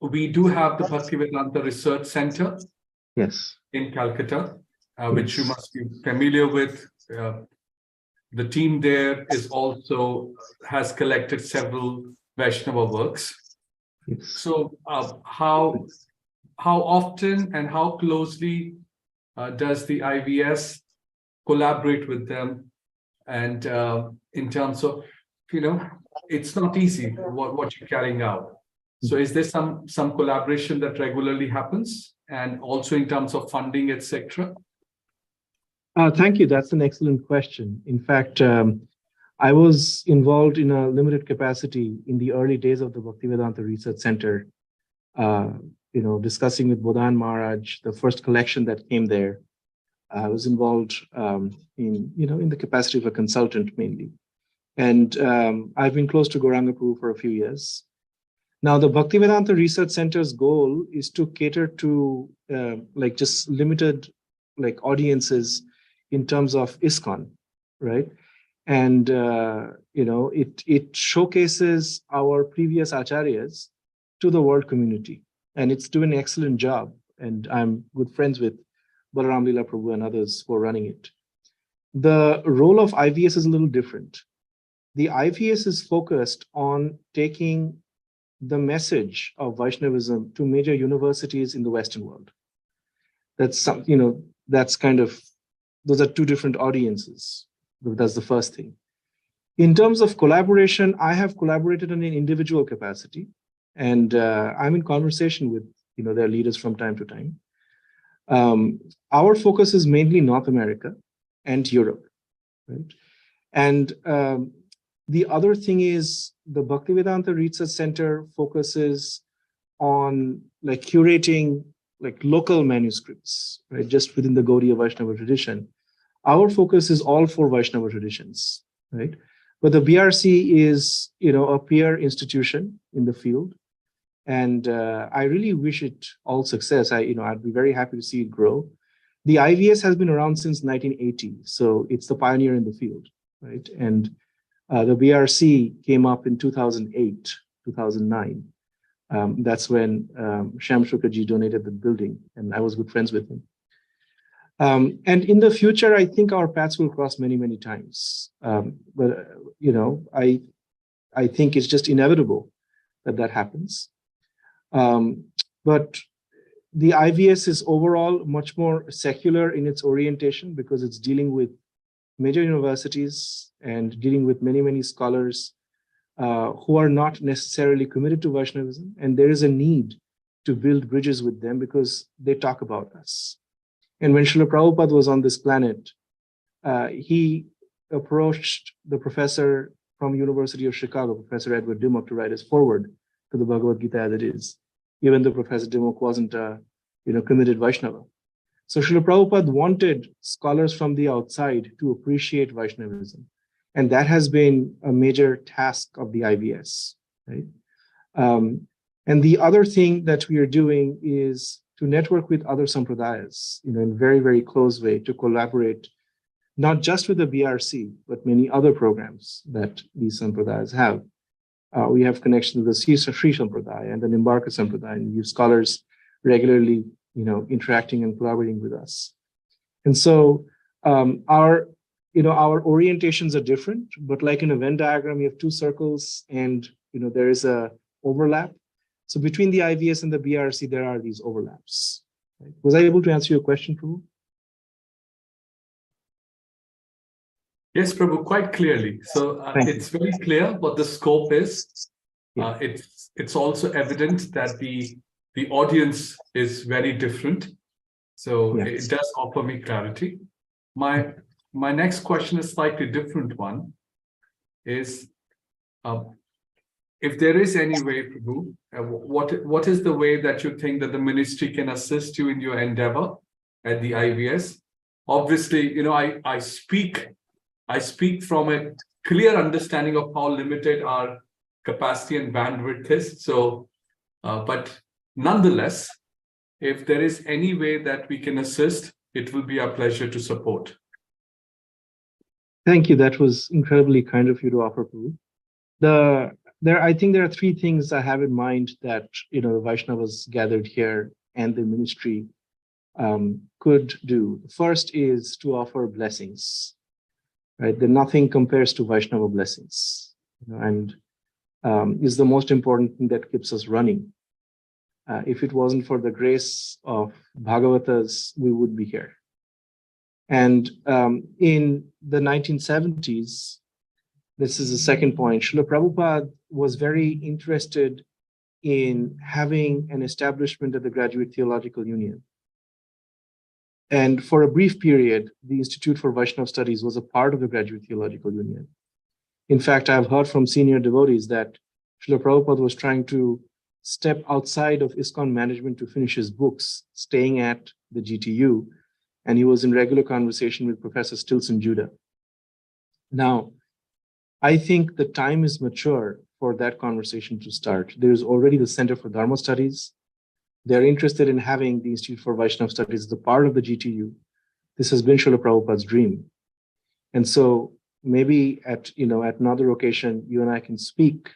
we do have the Bhaktivedanta Research Center Yes. in Calcutta, which you Yes. must be familiar with. The team there has collected several Vaishnava works. Yes. So how often and how closely does the IVS collaborate with them? And in terms of, it's not easy what you're carrying out. So is there some collaboration that regularly happens, and also in terms of funding, etc.? Thank you. That's an excellent question. In fact, I was involved in a limited capacity in the early days of the Bhaktivedanta Research Center, discussing with Bodhan Maharaj, the first collection that came there. I was involved in the capacity of a consultant mainly. And I've been close to Gauranga Prabhu for a few years. Now, the Bhaktivedanta Research Center's goal is to cater to just limited audiences in terms of ISKCON, right? And it showcases our previous acharyas to the world community, and it's doing an excellent job. And I'm good friends with Balaram Leela Prabhu and others who are running it. The role of IVS is a little different. The IVS is focused on taking the message of Vaishnavism to major universities in the Western world. Those are two different audiences. That's the first thing. In terms of collaboration, I have collaborated in an individual capacity, and I'm in conversation with their leaders from time to time. Our focus is mainly North America and Europe, right? And the other thing is the Bhaktivedanta Research Center focuses on curating local manuscripts, right? Just within the Gaudiya Vaishnava tradition. Our focus is all four Vaishnava traditions, right? But the BRC is, a peer institution in the field. And I really wish it all success. I'd be very happy to see it grow. The IVS has been around since 1980, so it's the pioneer in the field, right? And the BRC came up in 2008, 2009. That's when Shyam Shukaji donated the building, and I was good friends with him. And in the future, I think our paths will cross many, many times. But I think it's just inevitable that happens. But the IVS is overall much more secular in its orientation because it's dealing with major universities and dealing with many, many scholars who are not necessarily committed to Vaishnavism. And there is a need to build bridges with them because they talk about us. And when Srila Prabhupada was on this planet, he approached the professor from University of Chicago, Professor Edward Dimmock, to write his foreword to the Bhagavad Gita as it is, even though Professor Dimmock wasn't a committed Vaishnava. So Srila Prabhupada wanted scholars from the outside to appreciate Vaishnavism. And that has been a major task of the IVS, right? And the other thing that we are doing is to network with other sampradayas, in a very, very close way, to collaborate, not just with the BRC, but many other programs that these sampradayas have. We have connections with the Sri Sampradaya and the Nimbarka Sampradaya, and we have scholars regularly, interacting and collaborating with us. And so our orientations are different, but like in a Venn diagram, you have two circles and, there is a overlap. So between the IVS and the BRC, there are these overlaps. Right? Was I able to answer your question, Prabhu? Yes, Prabhu, quite clearly. So it's very clear what the scope is. Yeah. It's also evident that the audience is very different. So yes, it does offer me clarity. My next question is slightly different one. Is if there is any way, Prabhu, what is the way that you think that the ministry can assist you in your endeavor at the IVS? Obviously, I speak from a clear understanding of how limited our capacity and bandwidth is. So, but nonetheless, if there is any way that we can assist, it will be our pleasure to support. Thank you. That was incredibly kind of you to offer, Prabhu. I think there are three things I have in mind that the Vaishnavas gathered here and the ministry could do. The first is to offer blessings, right? That nothing compares to Vaishnava blessings, and is the most important thing that keeps us running. If it wasn't for the grace of Bhagavatas, we would be here. And in the 1970s, this is the second point, Srila Prabhupada was very interested in having an establishment of the Graduate Theological Union. And for a brief period, the Institute for Vaishnava Studies was a part of the Graduate Theological Union. In fact, I've heard from senior devotees that Srila Prabhupada was trying to step outside of ISKCON management to finish his books, staying at the GTU, and he was in regular conversation with Professor Stilson Judah. Now, I think the time is mature for that conversation to start. There's already the Center for Dharma Studies. They're interested in having the Institute for Vaishnava Studies as a part of the GTU. This has been Srila Prabhupada's dream. And so maybe at another occasion, you and I can speak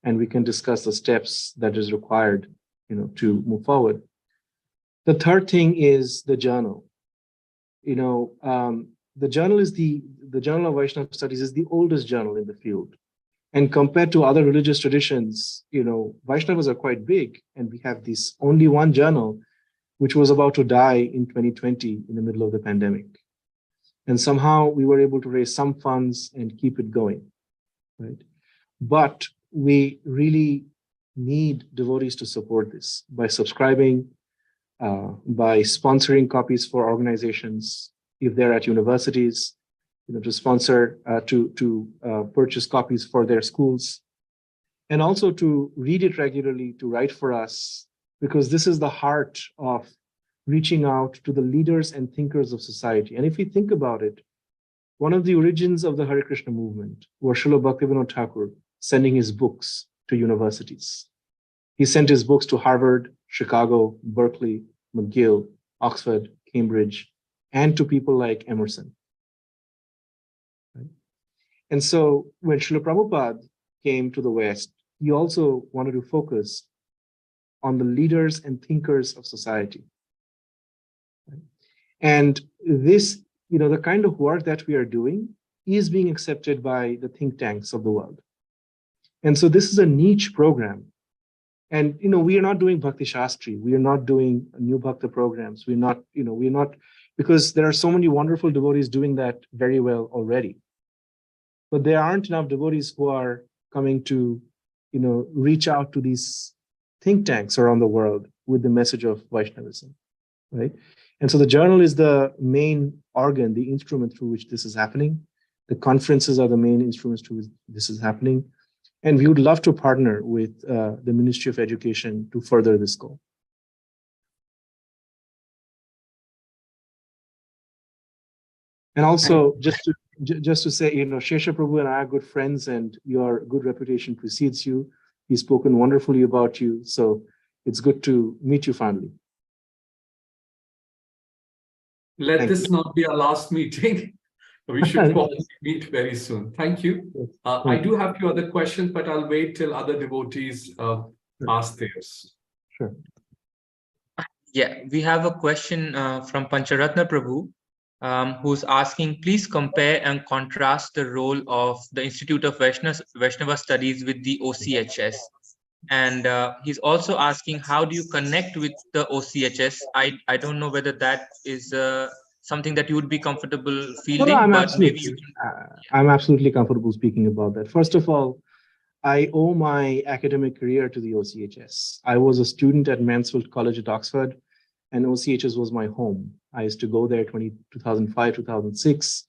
and we can discuss the steps that is required to move forward. The third thing is the journal. The journal is the Journal of Vaishnava Studies is the oldest journal in the field. And compared to other religious traditions, Vaishnavas are quite big, and we have this only one journal, which was about to die in 2020 in the middle of the pandemic. And somehow we were able to raise some funds and keep it going, right? But we really need devotees to support this by subscribing, by sponsoring copies for organizations, if they're at universities, to sponsor, to purchase copies for their schools, and also to read it regularly, to write for us, because this is the heart of reaching out to the leaders and thinkers of society. And if we think about it, one of the origins of the Hare Krishna movement was Srila Bhaktivinoda Thakur sending his books to universities. He sent his books to Harvard, Chicago, Berkeley, McGill, Oxford, Cambridge, and to people like Emerson. Right? And so when Srila Prabhupada came to the West, he also wanted to focus on the leaders and thinkers of society. Right? And this, the kind of work that we are doing is being accepted by the think tanks of the world. And so this is a niche program. And, we are not doing Bhakti Shastri. We are not doing new Bhakta programs. We're not, because there are so many wonderful devotees doing that very well already. But there aren't enough devotees who are coming to, reach out to these think tanks around the world with the message of Vaishnavism, right? And so the journal is the main organ, the instrument through which this is happening. The conferences are the main instruments through which this is happening. And we would love to partner with the Ministry of Education to further this goal. And also, just to say, Shesha Prabhu and I are good friends, and your good reputation precedes you. He's spoken wonderfully about you, so it's good to meet you finally. Let this not be our last meeting. We should probably meet very soon. Thank you. I do have a few other questions, but I'll wait till other devotees ask theirs. Sure. Yeah, we have a question from Pancharatna Prabhu, who's asking, please compare and contrast the role of the Institute of Vaishnava Studies with the OCHS. And he's also asking, how do you connect with the OCHS? I don't know whether that is something that you would be comfortable fielding, but maybe you can. I'm absolutely comfortable speaking about that. First of all, I owe my academic career to the OCHS. I was a student at Mansfield College at Oxford, and OCHS was my home. I used to go there 2005, 2006.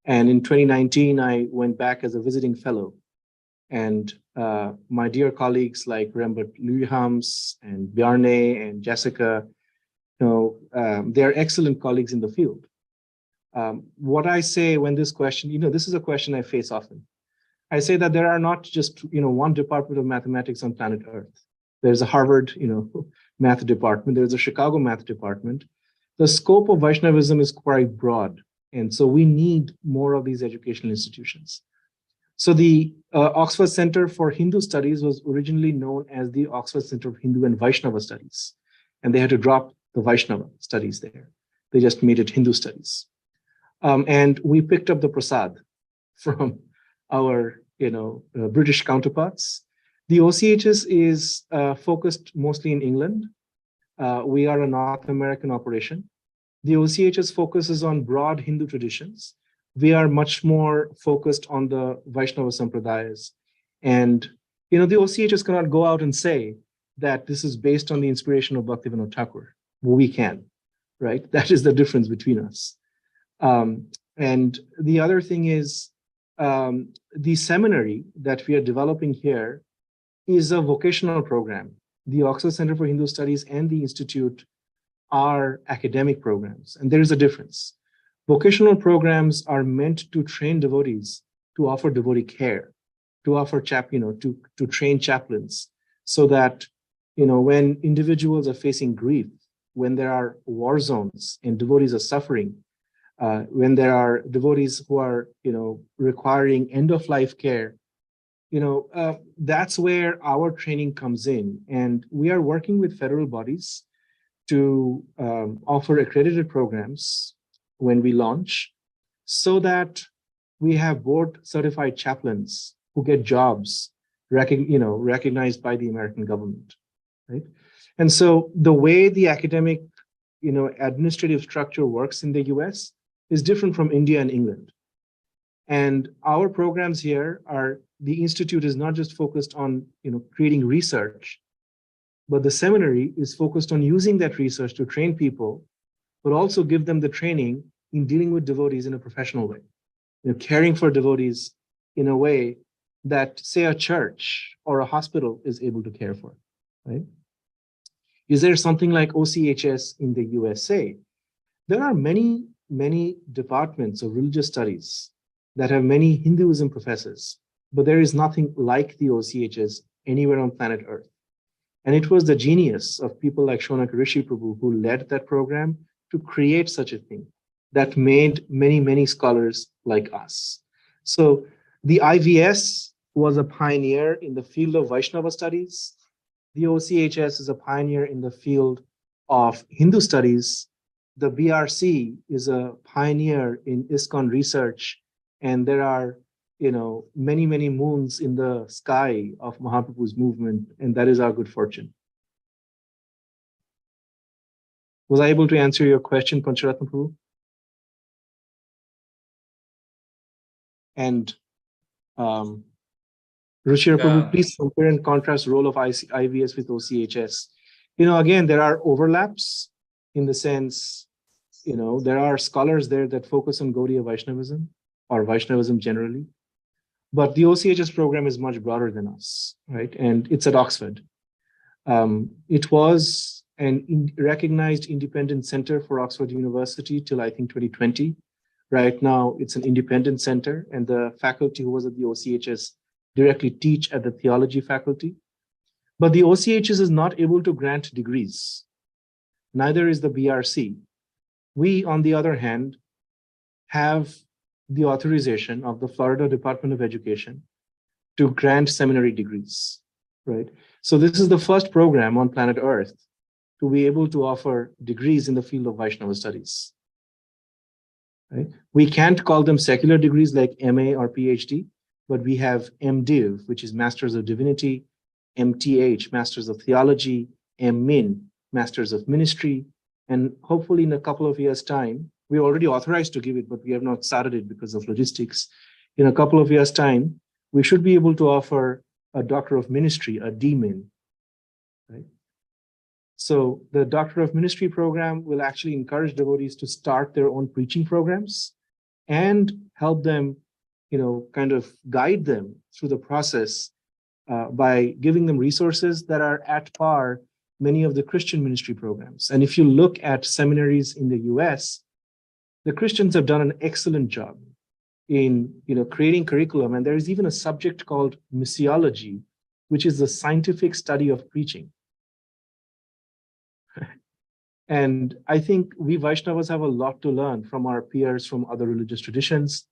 And in 2019, I went back as a visiting fellow. And my dear colleagues like Rembert Luyhams and Bjarne and Jessica, they're excellent colleagues in the field. What I say when this question, this is a question I face often. I say that there are not just, one department of mathematics on planet Earth. There's a Harvard, math department. There's a Chicago math department. The scope of Vaishnavism is quite broad. And so we need more of these educational institutions. So the Oxford Center for Hindu Studies was originally known as the Oxford Center for Hindu and Vaishnava Studies, and they had to drop the Vaishnava studies there. They just made it Hindu Studies. And we picked up the prasad from our British counterparts. The OCHS is focused mostly in England. We are a North American operation. The OCHS focuses on broad Hindu traditions. We are much more focused on the Vaishnava Sampradayas. And the OCHS cannot go out and say that this is based on the inspiration of Bhaktivinoda Thakur. Well, we can, right? That is the difference between us. And the other thing is the seminary that we are developing here is a vocational program. The Oxford Center for Hindu Studies and the Institute are academic programs, and there is a difference. Vocational programs are meant to train devotees to offer devotee care, to offer to train chaplains, so that when individuals are facing grief, when there are war zones and devotees are suffering, when there are devotees who are requiring end-of-life care, that's where our training comes in. And we are working with federal bodies to offer accredited programs when we launch, so that we have board certified chaplains who get jobs recognized by the American government, right? And so the way the academic administrative structure works in the US is different from India and England. And our programs here are, the institute is not just focused on creating research, but the seminary is focused on using that research to train people, but also give them the training in dealing with devotees in a professional way, caring for devotees in a way that, say, a church or a hospital is able to care for, right? Is there something like OCHS in the USA? There are many, many departments of religious studies that have many Hinduism professors, but there is nothing like the OCHS anywhere on planet Earth. And it was the genius of people like Shonak Rishi Prabhu who led that program to create such a thing that made many, many scholars like us. So the IVS was a pioneer in the field of Vaishnava studies. The OCHS is a pioneer in the field of Hindu studies. The BRC is a pioneer in ISKCON research. And there are many, many moons in the sky of Mahaprabhu's movement, and that is our good fortune. Was I able to answer your question, Pancharatna Prabhu? And Ruchira Prabhu, please compare and contrast role of IVS with OCHS. Again, there are overlaps in the sense, there are scholars there that focus on Gaudiya Vaishnavism or Vaishnavism generally. But the OCHS program is much broader than us, right? And it's at Oxford. It was an recognized independent center for Oxford University till I think 2020. Right now, it's an independent center, and the faculty who was at the OCHS directly teach at the theology faculty. But the OCHS is not able to grant degrees. Neither is the BRC. We, on the other hand, have the authorization of the Florida Department of Education to grant seminary degrees, right? So this is the first program on planet Earth to be able to offer degrees in the field of Vaishnava studies, right? We can't call them secular degrees like MA or PhD, but we have MDiv, which is Masters of Divinity, MTH, Masters of Theology, MMin, Masters of Ministry, and hopefully in a couple of years' time, we're already authorized to give it, but we have not started it because of logistics. In a couple of years' time, we should be able to offer a Doctor of Ministry, a DMin, right? So the Doctor of Ministry program will actually encourage devotees to start their own preaching programs and help them, kind of guide them through the process by giving them resources that are at par many of the Christian ministry programs. And if you look at seminaries in the US, the Christians have done an excellent job in creating curriculum. And there is even a subject called missiology, which is the scientific study of preaching. And I think we Vaishnavas have a lot to learn from our peers from other religious traditions.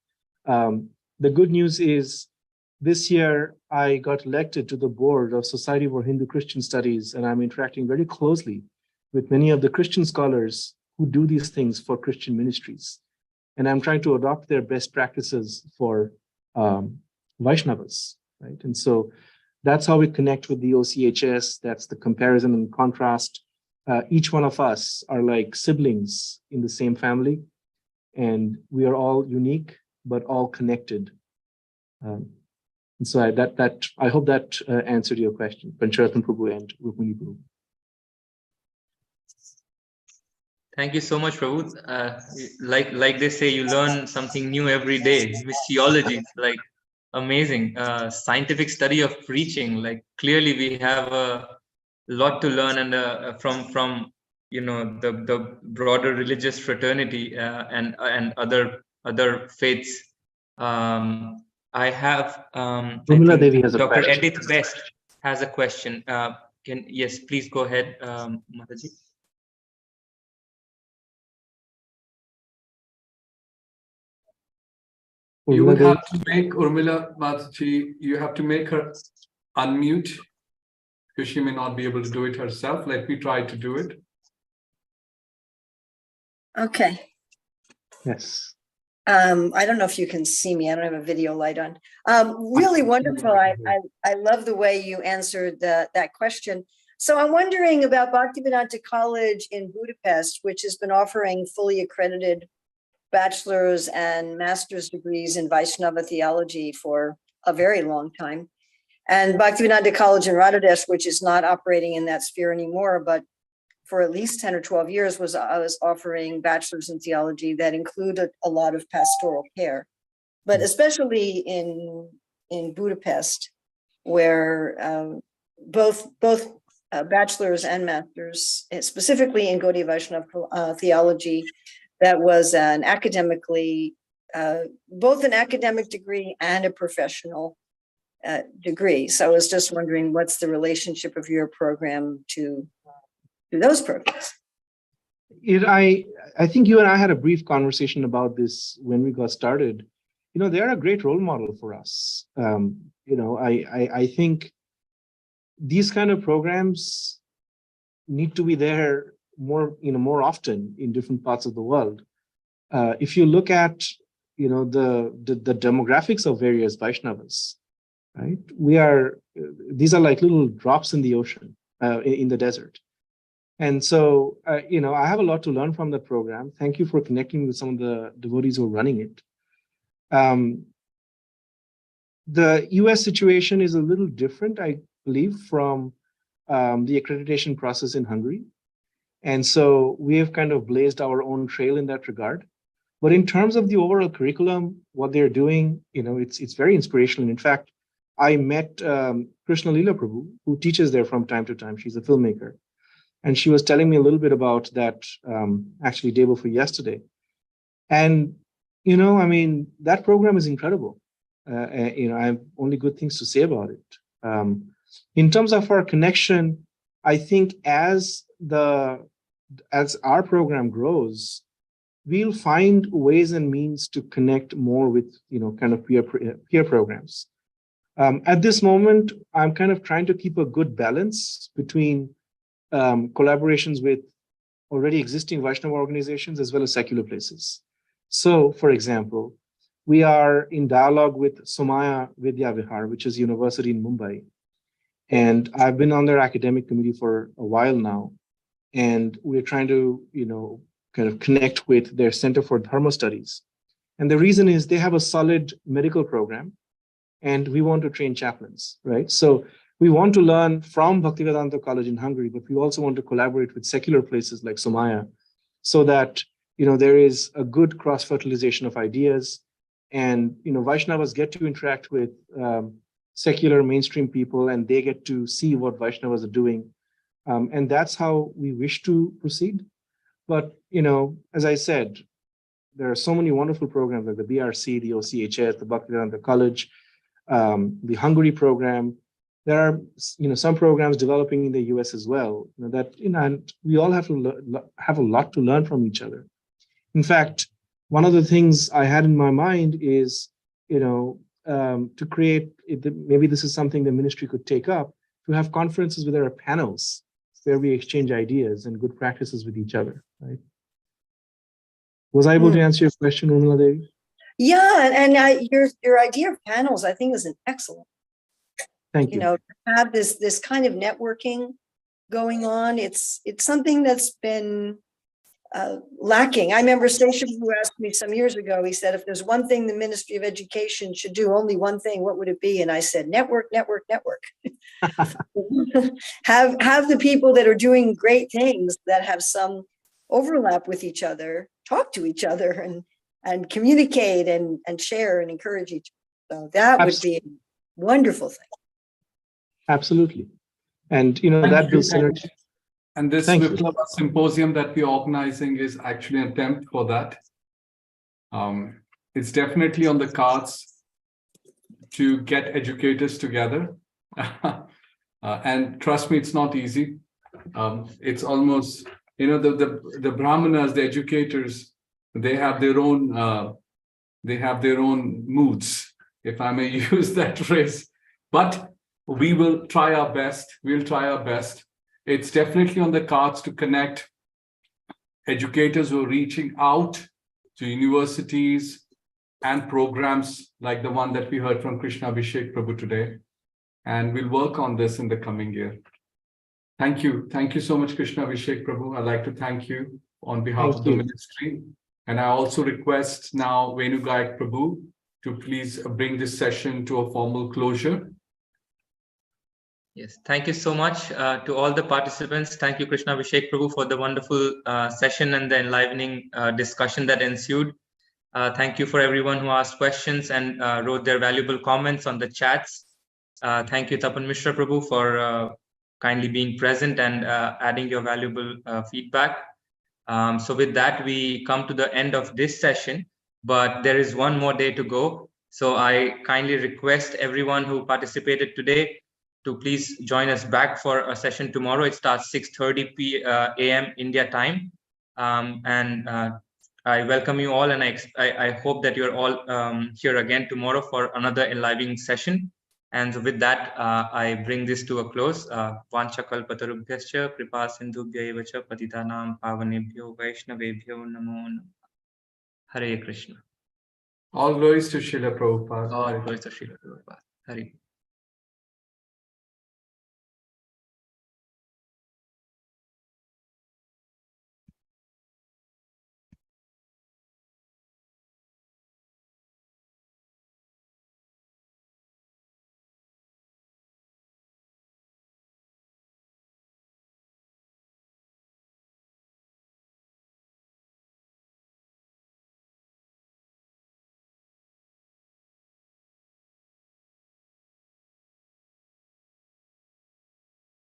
The good news is this year, I got elected to the board of Society for Hindu-Christian Studies, and I'm interacting very closely with many of the Christian scholars who do these things for Christian ministries. And I'm trying to adopt their best practices for Vaishnavas, right? And so that's how we connect with the OCHS. That's the comparison and contrast. Each one of us are like siblings in the same family, and we are all unique, but all connected. And so I hope that answered your question, Pancharatna Prabhu and Rukmini Prabhu. Thank you so much, Prabhu. Like they say, you learn something new every day. Missiology, like amazing. Scientific study of preaching. Like clearly, we have a lot to learn, and from the broader religious fraternity and other faiths. I have I Urmila think Devi has a Dr. question. Edith Best has a question. Yes, please go ahead, Mataji. You would have to make Urmila Mataji, you have to make her unmute because she may not be able to do it herself. Let me try to do it. Okay. Yes. I don't know if you can see me. I don't have a video light on. Really wonderful. I love the way you answered that question. So I'm wondering about Bhaktivedanta College in Budapest, which has been offering fully accredited bachelor's and master's degrees in Vaishnava theology for a very long time. And Bhaktivedanta College in Radhadesh, which is not operating in that sphere anymore, but for at least 10 or 12 years was offering bachelor's in theology that included a lot of pastoral care. But especially in Budapest, where both bachelor's and master's, specifically in Gaudiya Vaishnava theology, that was an academically, both an academic degree and a professional degree. So I was just wondering, what's the relationship of your program to those programs? I think you and I had a brief conversation about this when we got started. They're a great role model for us. I think these kind of programs need to be there more often in different parts of the world. If you look at the demographics of various Vaishnavas, right? These are like little drops in the ocean, in the desert. And so, I have a lot to learn from that program. Thank you for connecting with some of the devotees who are running it. The US situation is a little different, I believe, from the accreditation process in Hungary. And so we have kind of blazed our own trail in that regard. But in terms of the overall curriculum, what they're doing, it's very inspirational. In fact, I met Krishna Leela Prabhu, who teaches there from time to time. She's a filmmaker. And she was telling me a little bit about that actually day before yesterday. And, that program is incredible. I have only good things to say about it. In terms of our connection, I think as our program grows, we'll find ways and means to connect more with, kind of peer programs. At this moment, I'm kind of trying to keep a good balance between collaborations with already existing Vaishnava organizations as well as secular places. So, for example, we are in dialogue with Somaya Vidya Vihar, which is a university in Mumbai. And I've been on their academic committee for a while now. And we're trying to, kind of connect with their Center for Dharma Studies. And the reason is they have a solid medical program and we want to train chaplains, right? So we want to learn from Bhaktivedanta College in Hungary, but we also want to collaborate with secular places like Somaya so that, there is a good cross-fertilization of ideas and, Vaishnavas get to interact with secular mainstream people and they get to see what Vaishnavas are doing. And that's how we wish to proceed. But, as I said, there are so many wonderful programs like the BRC, the OCHS, the Bhaktivedanta College, the Hungary program. There are, some programs developing in the US as well, and we all have to have a lot to learn from each other. In fact, one of the things I had in my mind is, to create, maybe this is something the ministry could take up, to have conferences where there are panels where we exchange ideas and good practices with each other, right? Was I able to answer your question, Urmila Devi? Yeah, and your idea of panels, I think, is an excellent. Thank you. You know, to have this kind of networking going on. It's something that's been lacking. I remember Station who asked me some years ago, he said, if there's one thing the Ministry of Education should do, only one thing, what would it be? And I said, network, network, network. have the people that are doing great things that have some overlap with each other, talk to each other and communicate and share and encourage each other. So that would be a wonderful thing. Absolutely. And, you know, that builds synergy. And this Viplavah Symposium that we're organizing is actually an attempt for that. It's definitely on the cards to get educators together. And trust me, it's not easy. It's almost, you know, the Brahmanas, the educators, they have their own moods, if I may use that phrase. But we will try our best. We'll try our best. It's definitely on the cards to connect educators who are reaching out to universities and programs like the one that we heard from Krishna Abhishek Prabhu today. And we'll work on this in the coming year. Thank you. Thank you so much, Krishna Abhishek Prabhu. I'd like to thank you on behalf of the ministry. And I also request now Venu Gayak Prabhu to please bring this session to a formal closure. Yes, thank you so much to all the participants. Thank you, Krishna Abhishek Prabhu, for the wonderful session and the enlivening discussion that ensued. Thank you for everyone who asked questions and wrote their valuable comments on the chats. Thank you, Tapan Mishra Prabhu, for kindly being present and adding your valuable feedback. So with that, we come to the end of this session, but there is one more day to go. So I kindly request everyone who participated today to please join us back for a session tomorrow. It starts 6:30 a.m. India time. I welcome you all, and I hope that you're all here again tomorrow for another enlivening session. And so with that, I bring this to a close. Vancha kalpatarubhyascha kripa sindhubhya eva cha patitanam pavanebhyo vaishnavebhyo namo namaha. Hare Krishna. All glories to Srila Prabhupada. All glories to Srila Prabhupada. Hare.